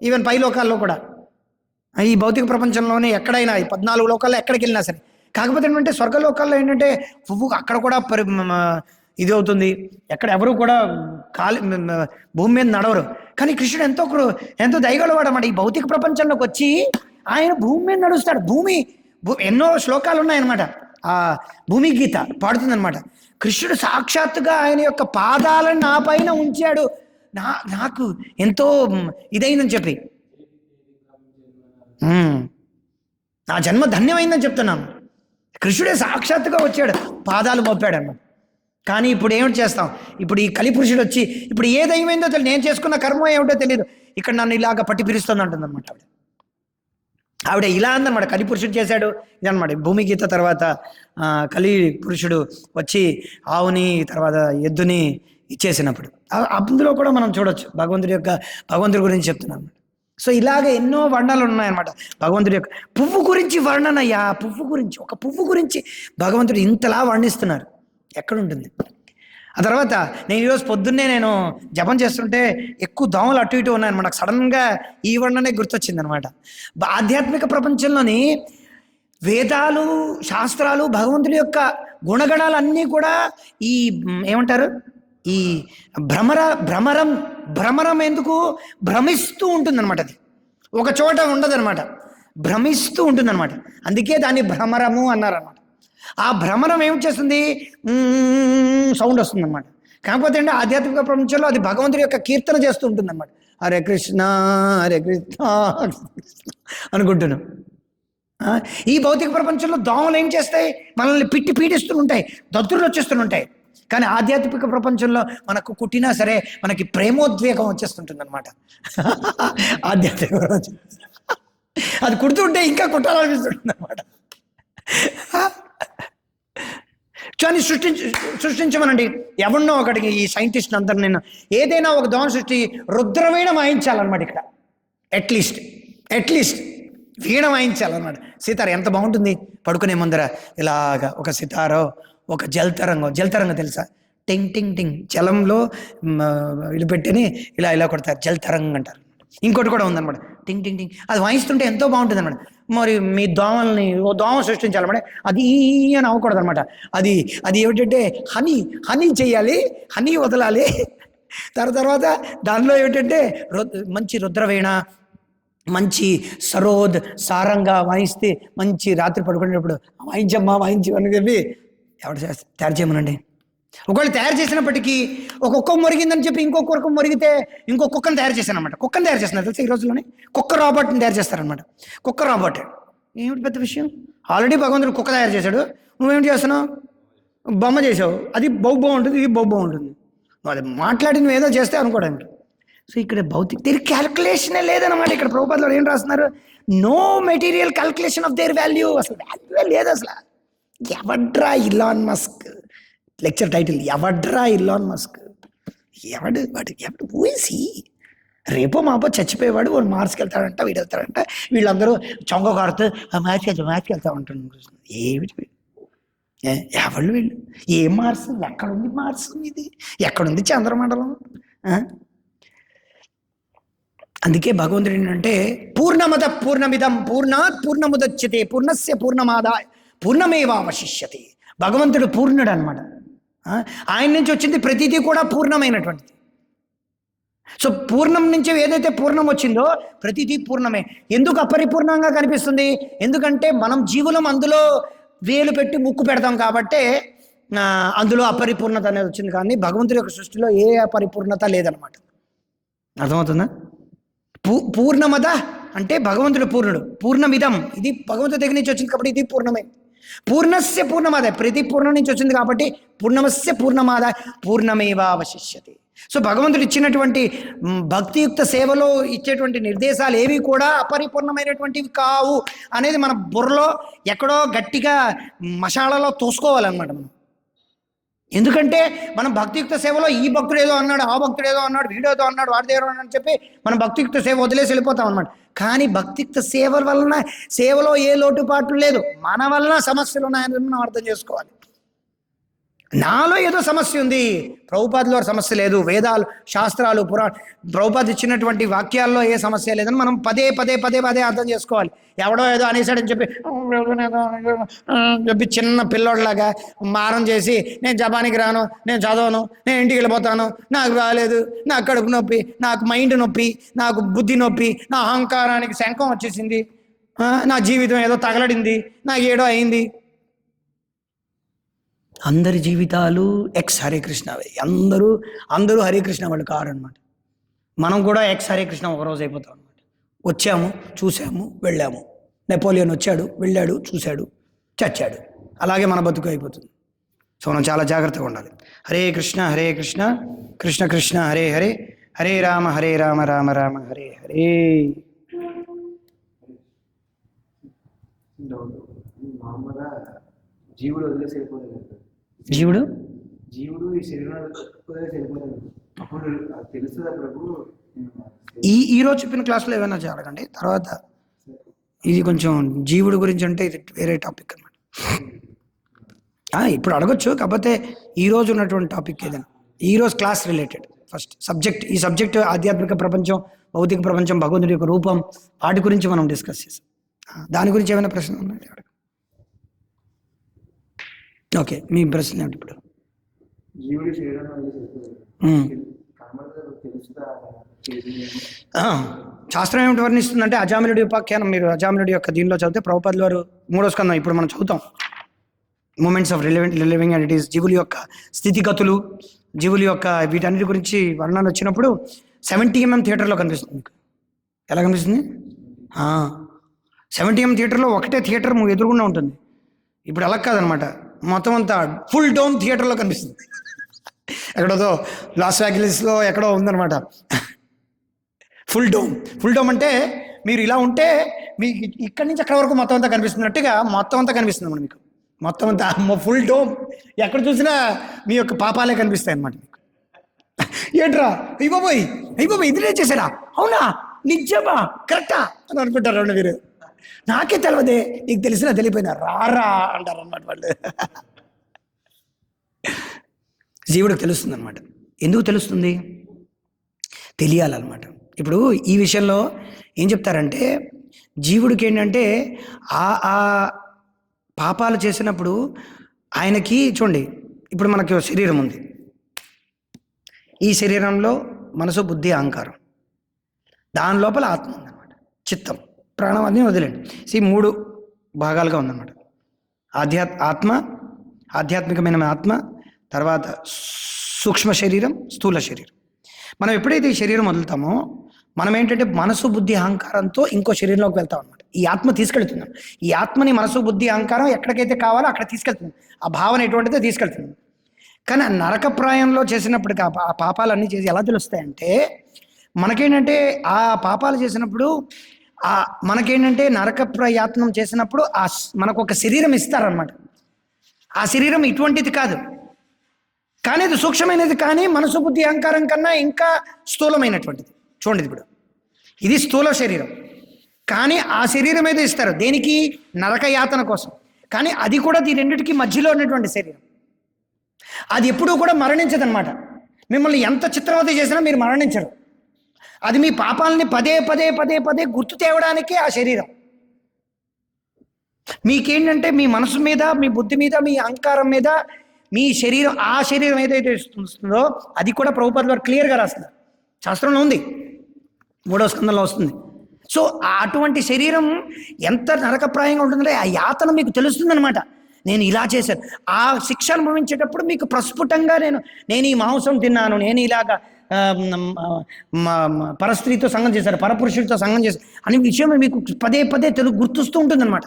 ఈవెన్ పై లోకాల్లో కూడా. ఈ భౌతిక ప్రపంచంలోనే ఎక్కడైనా 14 లోకాల్లో ఎక్కడికి వెళ్ళినా సరే. కాకపోతే ఏంటంటే స్వర్గలోకాల్లో ఏంటంటే పువ్వు అక్కడ కూడా ఇది అవుతుంది, ఎక్కడ ఎవరు కూడా భూమి మీద నడవరు. కానీ కృష్ణుడు ఎంతో దయగలవాడు అన్నమాట. ఈ భౌతిక ప్రపంచంలోకి వచ్చి ఆయన భూమి మీద నడుస్తాడు. ఎన్నో శ్లోకాలు ఉన్నాయన్నమాట. ఆ భూమి గీత పాడుతుందన్నమాట. కృష్ణుడు సాక్షాత్తుగా ఆయన యొక్క పాదాలను నా పైన ఉంచాడు, నాకు ఎంతో ఇదైందని చెప్పి, నా జన్మ ధన్యమైందని చెప్తున్నాను. కృష్ణుడే సాక్షాత్తుగా వచ్చాడు, పాదాలు మోపాడు అన్నమాట. కానీ ఇప్పుడు ఏమిటి చేస్తాం? ఇప్పుడు ఈ కలిపురుషుడు వచ్చి ఇప్పుడు ఏ దైవమైందో తెలియదు, నేను చేసుకున్న కర్మ ఏమిటో తెలియదు, ఇక్కడ నన్ను ఇలాగ పట్టి పిలుస్తుంది అంటుందన్నమాట. ఆవిడ ఇలా అందనమాట, కలిపురుషుడు చేశాడు ఇదనమాట. భూమి గీత తర్వాత కలి పురుషుడు వచ్చి ఆవుని తర్వాత ఎద్దుని ఇచ్చేసినప్పుడు అందులో కూడా మనం చూడొచ్చు భగవంతుడి గురించి చెప్తున్నాను. సో ఇలాగ ఎన్నో వర్ణనలు ఉన్నాయన్నమాట భగవంతుడి యొక్క. పువ్వు గురించి వర్ణనయ్యా, ఒక పువ్వు గురించి భగవంతుడు ఇంతలా వర్ణిస్తున్నారు, ఎక్కడుంటుంది? ఆ తర్వాత నేను ఈరోజు పొద్దున్నే జపం చేస్తుంటే ఎక్కువ దోమలు అటు ఇటు ఉన్నాయన్నమాట. నాకు సడన్గా ఈ వర్ణనే గుర్తొచ్చింది అనమాట. ఆధ్యాత్మిక ప్రపంచంలోని వేదాలు, శాస్త్రాలు, భగవంతుడి యొక్క గుణగణాలు అన్నీ కూడా ఈ ఏమంటారు, ఈ భ్రమరం ఎందుకు భ్రమిస్తూ ఉంటుందన్నమాట. అది ఒక చోట ఉండదన్నమాట, భ్రమిస్తూ ఉంటుందన్నమాట. అందుకే దాన్ని భ్రమరము అన్నారన్నమాట. ఆ భ్రమరం ఏమి చేస్తుంది, సౌండ్ వస్తుంది అన్నమాట. కాకపోతే అంటే ఆధ్యాత్మిక ప్రపంచంలో అది భగవంతుడి యొక్క కీర్తన చేస్తూ ఉంటుంది అన్నమాట. హరే కృష్ణ హరే కృష్ణ అనుకుంటున్నాం. ఈ భౌతిక ప్రపంచంలో దోమలు ఏం చేస్తాయి, మనల్ని పీడిస్తూ ఉంటాయి, దద్దుర్లు వచ్చేస్తుంటాయి. కానీ ఆధ్యాత్మిక ప్రపంచంలో మనకు కుట్టినా సరే మనకి ప్రేమోద్వేగం వచ్చేస్తుంటుంది అనమాట. ఆధ్యాత్మిక ప్రపంచం అది కుడుతుంటే ఇంకా కుట్టాలనిపిస్తుంటుంది అనమాట. కానీ సృష్టించమనండి ఎవరినో ఒకటికి, ఈ సైంటిస్ట్ అందరు నేను ఏదైనా ఒక దోమ సృష్టి రుద్రవీణ వాయించాలన్నమాట. ఇక్కడ అట్లీస్ట్ వీణ వాయించాలన్నమాట. సితార ఎంత బాగుంటుంది, పడుకునే ముందర ఇలాగా ఒక సితారో, ఒక జలతరంగం తెలుసా, టింగ్ టింగ్ టింగ్, జలంలో ఇల్లు పెట్టిని ఇలా కొడతారు, జలతరంగం అంటారు. ఇంకోటి కూడా ఉందన్నమాట, టింగ్ టింగ్ టింగ్ అది వాయిస్తుంటే ఎంతో బాగుంటుంది అనమాట. మరి మీ దోమల్ని ఓ దోమ సృష్టించాలన్నమాట. అది ఈ అని అవ్వకూడదు అనమాట. అది అది ఏమిటంటే హనీ చేయాలి, హనీ వదలాలి. తర్వాత దానిలో ఏమిటంటే మంచి రుద్రవీణ, మంచి సరోద్ సారంగా వాయిస్తే మంచి రాత్రి పడుకునేటప్పుడు వాయించు అని చెప్పి ఎవరు తయారు చేయమనండి. ఒకవేళ తయారు చేసినప్పటికీ ఒక కుక్క మురిగిందని చెప్పి ఇంకొక కుక్క మురిగితే ఇంకో కుక్కను తయారు చేశాను అనమాట. కుక్కను తయారు చేస్తున్నారు తెలుసా ఈ రోజుల్లోనే. కుక్క రాబోట్ని తయారు చేస్తారనమాట. కుక్క రాబోట్ ఏమిటి పెద్ద విషయం? ఆల్రెడీ భగవంతుడు కుక్క తయారు చేశాడు, నువ్వేమిటి చేస్తున్నావు? బొమ్మ చేసావు. అది బొబ్బ ఉంటుంది, ఇది బొబ్బ ఉంటుంది. అది మాట్లాడి నువ్వు ఏదో చేస్తే అనుకోవడానికి. సో ఇక్కడ దీని క్యాల్కులేషనే లేదనమాట. ఇక్కడ ప్రభుపాదులు ఏం రాస్తున్నారు? No material calculation of their value. అసలు వాల్యూ లేదు అసలు. ఎవడ్రా ఇలాన్ మస్క్? లెక్చర్ టైటిల్ ఎవడ్రా ఇలాన్ మస్క్? ఎవడు ఊసి రేపో మాపో చచ్చిపోయేవాడు. వాడు మార్స్కి వెళ్తాడంట, వీడు వెళ్తాడంట, వీళ్ళందరూ చొంగ కాడుతూ మ్యాచ్కి వెళ్తా ఉంటాడు. ఏమిటి ఎవళ్ళు వీళ్ళు? ఏ మార్స్? ఎక్కడుంది మార్స్? ఇది ఎక్కడుంది చంద్రమండలం? అందుకే భగవంతుడు ఏంటంటే పూర్ణమద పూర్ణమిదం పూర్ణాత్ పూర్ణముదచ్యతే పూర్ణస్య పూర్ణమాదాయ పూర్ణమేవావశిష్యతే. భగవంతుడు పూర్ణుడు అనమాట. ఆయన నుంచి వచ్చింది ప్రతిదీ కూడా పూర్ణమైనటువంటిది. సో పూర్ణం నుంచి ఏదైతే పూర్ణం వచ్చిందో ప్రతిదీ పూర్ణమే. ఎందుకు అపరిపూర్ణంగా కనిపిస్తుంది? ఎందుకంటే మనం జీవులం అందులో వేలు పెట్టి ముక్కు పెడతాం కాబట్టే అందులో అపరిపూర్ణత అనేది వచ్చింది. కానీ భగవంతుడి యొక్క సృష్టిలో ఏ అపరిపూర్ణత లేదనమాట. అర్థమవుతుందా? పూర్ణమద అంటే భగవంతుడు పూర్ణుడు. పూర్ణమిదం ఇది భగవంతుడి దగ్గర నుంచి వచ్చింది కాబట్టి ఇది పూర్ణమే. పూర్ణస్య పూర్ణమాదాయ ప్రతి పూర్ణం నుంచి వచ్చింది కాబట్టి పూర్ణమస్య పూర్ణమాదాయ పూర్ణమేవావశిష్యతే. సో భగవంతుడు ఇచ్చినటువంటి భక్తియుక్త సేవలో ఇచ్చేటువంటి నిర్దేశాలు ఏవి కూడా అపరిపూర్ణమైనటువంటివి కావు అనేది మన బుర్రలో ఎక్కడో గట్టిగా మసాలాలో తోసుకోవాలన్నమాట మనం. ఎందుకంటే మనం భక్తియుక్త సేవలో ఈ భక్తుడు ఏదో అన్నాడు, ఆ భక్తుడు ఏదో అన్నాడు, వీడేదో అన్నాడు, వాడి దగ్గర అని చెప్పి మనం భక్తియుక్త సేవ వదిలేసి వెళ్ళిపోతాం అనమాట. కానీ భక్తియుక్త సేవ వలన సేవలో ఏ లోటుపాట్లు లేదు, మన వలన సమస్యలు ఉన్నాయని మనం అర్థం చేసుకోవాలి. నాలో ఏదో సమస్య ఉంది, ప్రభుపాదులో సమస్య లేదు. వేదాలు, శాస్త్రాలు, ప్రభుపాద ఇచ్చినటువంటి వాక్యాల్లో ఏ సమస్య లేదని మనం పదే అర్థం చేసుకోవాలి. ఎవడో ఏదో అనేసాడని చెప్పి చిన్న పిల్లోడ్లాగా మారం చేసి నేను జపానికి రాను, నేను చదవను, నేను ఇంటికి వెళ్ళిపోతాను, నాకు రాలేదు, నాకు కడుపు నొప్పి, నాకు మైండ్ నొప్పి, నాకు బుద్ధి నొప్పి, నా అహంకారానికి శంఖం వచ్చేసింది, నా జీవితం ఏదో తగలడింది, నాకు ఏడో అయింది. అందరి జీవితాలు హరే కృష్ణవే. అందరూ హరే కృష్ణ వాళ్ళు కారు అనమాట. మనం కూడా హరే కృష్ణ ఒకరోజు అయిపోతాం అనమాట. వచ్చాము, చూసాము, వెళ్ళాము. నెపోలియన్ వచ్చాడు, వెళ్ళాడు, చూశాడు, చచ్చాడు. అలాగే మన బతుకు అయిపోతుంది. సో మనం చాలా జాగ్రత్తగా ఉండాలి. హరే కృష్ణ కృష్ణ కృష్ణ హరే హరే, హరే రామ రామ రామ హరే హరే. జీవుడు వదిలేసి వెళ్ళిపోలేదు. జీవుడు ఈ శరీరం వదిలేసి వెళ్ళిపోలేదు. అప్పుడు తెలుస్తుందా ప్రభు? ఈ రోజు చెప్పిన క్లాసులో ఏమైనా జరగండి. తర్వాత ఇది కొంచెం జీవుడు గురించి అంటే ఇది వేరే టాపిక్ అనమాట. ఇప్పుడు అడగొచ్చు, కాకపోతే ఈరోజు ఉన్నటువంటి టాపిక్ ఏదైనా ఈరోజు క్లాస్ రిలేటెడ్ ఫస్ట్ సబ్జెక్ట్. ఈ సబ్జెక్ట్ ఆధ్యాత్మిక ప్రపంచం, భౌతిక ప్రపంచం, భగవంతుడి యొక్క రూపం, వాటి గురించి మనం డిస్కస్ చేసాం. దాని గురించి ఏమైనా ప్రశ్న ఉన్నాయి? ఓకే, మీ ప్రశ్న ఏమిటి ఇప్పుడు? జీవుడి శరీరం శాస్త్రం ఏమిటి వర్ణిస్తుందంటే అజామిలుడి ఉపాఖ్యానం. మీరు అజామిలుడి యొక్క దీనిలో చదివితే ప్రభుపాదుల వారు 3వ స్కందం ఇప్పుడు మనం చదువుతాం, moments of living and it is, జీవుల యొక్క స్థితిగతులు, జీవుల యొక్క వీటన్నిటి గురించి వర్ణన వచ్చినప్పుడు 70 mm థియేటర్లో కనిపిస్తుంది. మీకు ఎలా కనిపిస్తుంది? 70 mm థియేటర్లో ఒకటే థియేటర్ ఎదురుగుండా ఉంటుంది. ఇప్పుడు అలా కాదనమాట, మొత్తం అంతా ఫుల్ డోమ్ థియేటర్లో కనిపిస్తుంది. ఎక్కడో లాస్ వేగాస్లో ఎక్కడో ఉందన్నమాట ఫుల్ డోమ్ అంటే మీరు ఇలా ఉంటే మీకు ఇక్కడి నుంచి అక్కడ వరకు మొత్తం అంతా కనిపిస్తున్నట్టుగా మొత్తం అంతా కనిపిస్తుంది అన్నమాట. మీకు మొత్తం అంతా ఫుల్ డోమ్, ఎక్కడ చూసినా మీ యొక్క పాపాలే కనిపిస్తాయి అన్నమాట మీకు. ఏంట్రా అయిపోయి ఇది చేశారా? అవునా, నిజమా, కరెక్టా అని అనుకుంటారు మీరు. నాకే తెలియదే, నీకు తెలిసినా తెలియపోయినా రారా అంటారు అన్నమాట వాళ్ళు. జీవుడికి తెలుస్తుంది అనమాట. ఎందుకు తెలుస్తుంది? తెలియాలన్నమాట. ఇప్పుడు ఈ విషయంలో ఏం చెప్తారంటే జీవుడికి ఏంటంటే ఆ పాపాలు చేసినప్పుడు ఆయనకి చూడండి, ఇప్పుడు మనకి ఓ శరీరం ఉంది. ఈ శరీరంలో మనసు, బుద్ధి, అహంకారం, దాని లోపల ఆత్మ ఉందన్నమాట. చిత్తం, ప్రాణం అన్నీ వదిలేండి. ఈ 3 భాగాలుగా ఉందన్నమాట. ఆత్మ, ఆధ్యాత్మికమైన ఆత్మ, తర్వాత సూక్ష్మ శరీరం, స్థూల శరీరం. మనం ఎప్పుడైతే ఈ శరీరం వదులుతామో మనం ఏంటంటే మనసు, బుద్ధి, అహంకారంతో ఇంకో శరీరంలోకి వెళ్తాం అనమాట. ఈ ఆత్మ తీసుకెళ్తున్నాం. ఈ ఆత్మని మనసు, బుద్ధి, అహంకారం ఎక్కడికైతే కావాలో అక్కడ తీసుకెళ్తున్నాం. ఆ భావన ఎటువంటిదో తీసుకెళ్తున్నాం. కానీ ఆ నరకప్రాయంలో చేసినప్పటికీ ఆ పాపాలన్నీ చేసి ఎలా తెలుస్తాయంటే మనకేంటంటే ఆ పాపాలు చేసినప్పుడు మనకేంటంటే నరక ప్రయత్నం చేసినప్పుడు మనకు ఒక శరీరం ఇస్తారనమాట. ఆ శరీరం ఇటువంటిది కాదు, కానీ అది సూక్ష్మమైనది, కానీ మనసు, బుద్ధి, అహంకారం కన్నా ఇంకా స్థూలమైనటువంటిది. చూడండి, ఇప్పుడు ఇది స్థూల శరీరం, కానీ ఆ శరీరం ఏదో ఇస్తారు దేనికి? నరక యాతన కోసం. కానీ అది కూడా ఈ రెండిటికి మధ్యలో ఉన్నటువంటి శరీరం. అది ఎప్పుడూ కూడా మరణించదనమాట. మిమ్మల్ని ఎంత చిత్రవత చేసినా మీరు మరణించరు. అది మీ పాపాలని పదే పదే పదే పదే గుర్తు తేవడానికే ఆ శరీరం. మీకేంటంటే మీ మనసు మీద, మీ బుద్ధి మీద, మీ అహంకారం మీద మీ శరీరం, ఆ శరీరం ఏదైతే ఇస్తుందో అది కూడా ప్రభుపాదుల వారు క్లియర్గా రాస్తున్నారు. శాస్త్రంలో ఉంది, 3వ స్కందంలో వస్తుంది. సో అటువంటి శరీరం ఎంత నరకప్రాయంగా ఉంటుందంటే ఆ యాతన మీకు తెలుస్తుందనమాట. నేను ఇలా చేశాను, ఆ శిక్ష అనుభవించేటప్పుడు మీకు ప్రస్ఫుటంగా నేను ఈ మాంసం తిన్నాను, నేను ఇలాగా పరస్త్రీతో సంగం చేశారు, పరపురుషుడితో సంగం చేశారు అనే విషయం మీకు పదే పదే గుర్తుస్తూ ఉంటుందన్నమాట.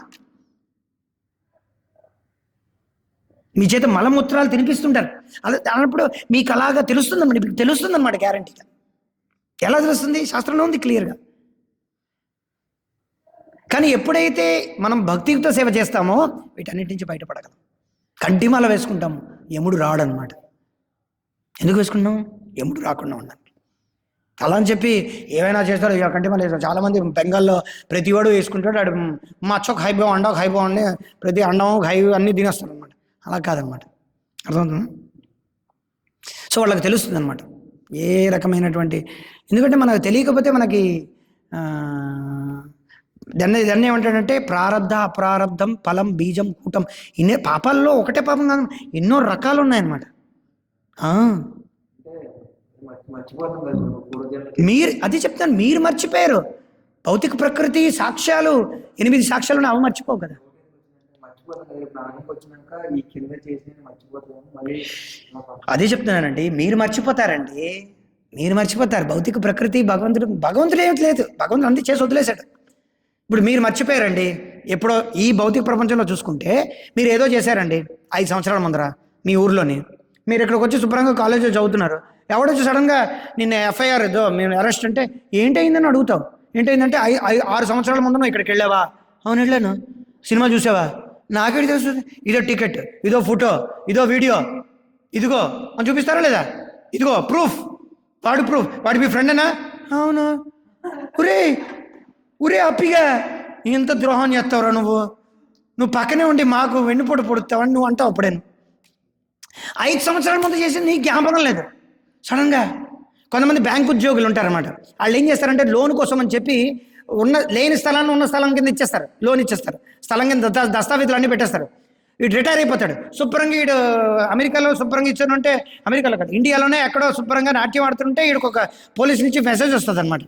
మీ చేత మలమూత్రాలు తినిపిస్తుంటారు. అలా అన్నప్పుడు మీకు అలాగా తెలుస్తుందన్నమాట. మీకు తెలుస్తుందన్నమాట గ్యారంటీగా. ఎలా తెలుస్తుంది? శాస్త్రంలో ఉంది క్లియర్గా. కానీ ఎప్పుడైతే మనం భక్తితో సేవ చేస్తామో వీటన్నిటి నుంచి బయటపడగలం. కంటిమాల వేసుకుంటాము, యముడు రాడనమాట. ఎందుకు వేసుకుంటాం? యముడు రాకుండా ఉండాలి. అలా అని చెప్పి ఏమైనా చేస్తారో ఇక కంటిమాల వేస్తారు. చాలామంది బెంగాల్లో ప్రతి వాడు వేసుకుంటాడు. ఆడు మచ్చొక హైబో అండో హైబో అండి ప్రతి అండం హై అన్నీ తినేస్తారు అనమాట. అలా కాదనమాట. అర్థమవుతుంది? సో వాళ్ళకి తెలుస్తుంది అనమాట ఏ రకమైనటువంటి, ఎందుకంటే మనకు తెలియకపోతే మనకి దాన్ని ఏమంటాడంటే ప్రారబ్ధ, అప్రారబ్ధం, ఫలం, బీజం, కూటం. ఇన్ని పాపాల్లో ఒకటే పాపం కాదు, ఎన్నో రకాలు ఉన్నాయన్నమాట. మీరు అది చెప్తాను, మీరు మర్చిపోయారు. భౌతిక ప్రకృతి సాక్ష్యాలు 8 సాక్ష్యాలు ఉన్నాయి, అవి మర్చిపోవు కదా. అదే చెప్తున్నానండి, మీరు మర్చిపోతారండి, మీరు మర్చిపోతారు. భౌతిక ప్రకృతి భగవంతుడు ఏమి లేదు, భగవంతుడు అంతే చేసి వదిలేశాడు. ఇప్పుడు మీరు మర్చిపోయారండి. ఎప్పుడో ఈ భౌతిక ప్రపంచంలో చూసుకుంటే మీరు ఏదో చేశారండి 5 సంవత్సరాల ముందర మీ ఊర్లోని. మీరు ఇక్కడికి వచ్చి శుభ్రంగా కాలేజీలో చదువుతున్నారు. ఎవడొచ్చి సడన్గా నిన్న ఎఫ్ఐఆర్ ఏదో మేము అరెస్ట్ అంటే ఏంటయిందని అడుగుతావు. ఏంటైందంటే 6 సంవత్సరాల ముందు నువ్వు ఇక్కడికి వెళ్ళావా? అవును వెళ్ళాను. సినిమా చూసావా? నాకేంటి తెలుసు? ఇదో టికెట్, ఇదో ఫోటో, ఇదో వీడియో, ఇదిగో అని చూపిస్తారా లేదా? ఇదిగో ప్రూఫ్, వాడి మీ ఫ్రెండ్ అనా? అవును. ఊరే అప్పిగా ఇంత ద్రోహం చేస్తావురా నువ్వు పక్కనే ఉండి మాకు వెన్నుపోటు పొడుతావని నువ్వు అంటావు. అప్పుడేను 5 సంవత్సరాల ముందు చేసి నీకు జ్ఞాపకం లేదు. సడన్గా కొంతమంది బ్యాంక్ ఉద్యోగులు ఉంటారన్నమాట. వాళ్ళు ఏం చేస్తారంటే లోన్ కోసం అని చెప్పి లేని స్థలాన్ని ఉన్న స్థలం కింద ఇచ్చేస్తారు, లోన్ ఇచ్చేస్తారు. స్థలం కింద దస్తావేజులు అన్నీ పెట్టేస్తారు. వీడు రిటైర్ అయిపోతాడు. శుభ్రంగా వీడు అమెరికాలో శుభ్రంగా ఇచ్చానంటే, అమెరికాలో కాదు ఇండియాలోనే ఎక్కడో శుభ్రంగా నాట్యం ఆడుతుంటే వీడికి ఒక పోలీస్ నుంచి మెసేజ్ వస్తుంది అనమాట.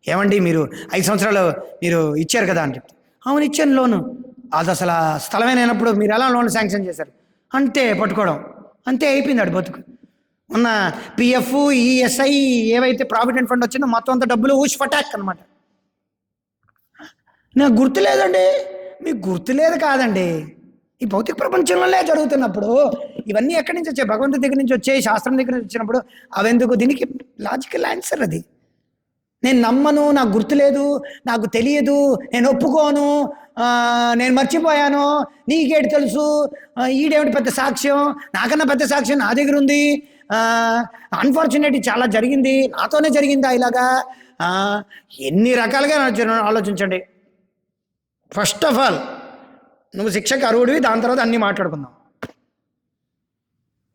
ఏమండి మీరు 5 సంవత్సరాలు మీరు ఇచ్చారు కదా అని చెప్తే, అవును ఇచ్చాను లోను. అది అసలు స్థలమైనప్పుడు మీరు ఎలా లోన్ శాంక్షన్ చేశారు అంతే పట్టుకోవడం, అంతే అయిపోయింది ఆడు బతుకు. ఉన్న పిఎఫ్, ఈఎస్ఐ ఏవైతే ప్రావిడెంట్ ఫండ్ వచ్చిందో మొత్తం అంత డబ్బులు ఊష్ ఫటాక్ అనమాట. నాకు గుర్తు లేదండి. మీకు గుర్తు లేదు కాదండి, ఈ భౌతిక ప్రపంచంలోనే జరుగుతున్నప్పుడు ఇవన్నీ ఎక్కడి నుంచి వచ్చాయి? భగవంతుడి దగ్గర నుంచి వచ్చాయి, శాస్త్రం దగ్గర నుంచి వచ్చినప్పుడు అవెందుకు? దీనికి లాజికల్ ఆన్సర్ అది. నేను నమ్మను, నాకు గుర్తులేదు, నాకు తెలియదు, నేను ఒప్పుకోను, నేను మర్చిపోయాను, నీకేటి తెలుసు, ఈడేమిటి పెద్ద సాక్ష్యం, నాకన్నా పెద్ద సాక్ష్యం నా దగ్గర ఉంది, అన్ఫార్చునేట్ చాలా జరిగింది, నాతోనే జరిగిందా ఇలాగా? ఎన్ని రకాలుగా ఆలోచించండి. ఫస్ట్ ఆఫ్ ఆల్ నువ్వు శిక్షకు అర్హుడివి, దాని తర్వాత అన్నీ మాట్లాడుకుందాం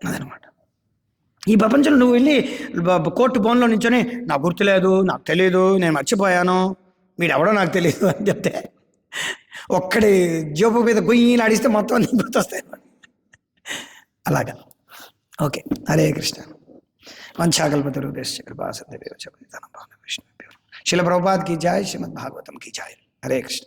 అదనమాట. ఈ ప్రపంచంలో నువ్వు వెళ్ళి కోర్టు బోన్లో నించొని నాకు గుర్తులేదు, నాకు తెలియదు, నేను మర్చిపోయాను, వీడెవడో నాకు తెలియదు అని చెప్తే ఒక్కడి జోబు మీద గొయ్యిలు ఆడిస్తే మొత్తం అన్ని గుర్తొస్తాయి. అలాగా. ఓకే, హరే కృష్ణ. వంశాకల్పతరుభ్యశ్చ కృపా సిద్ధిర్భవతి. విష్ణు శిల ప్రభుపాద్ కీ జాయ్, శ్రీమద్ భాగవతం కీ జాయ్. హరే కృష్ణ.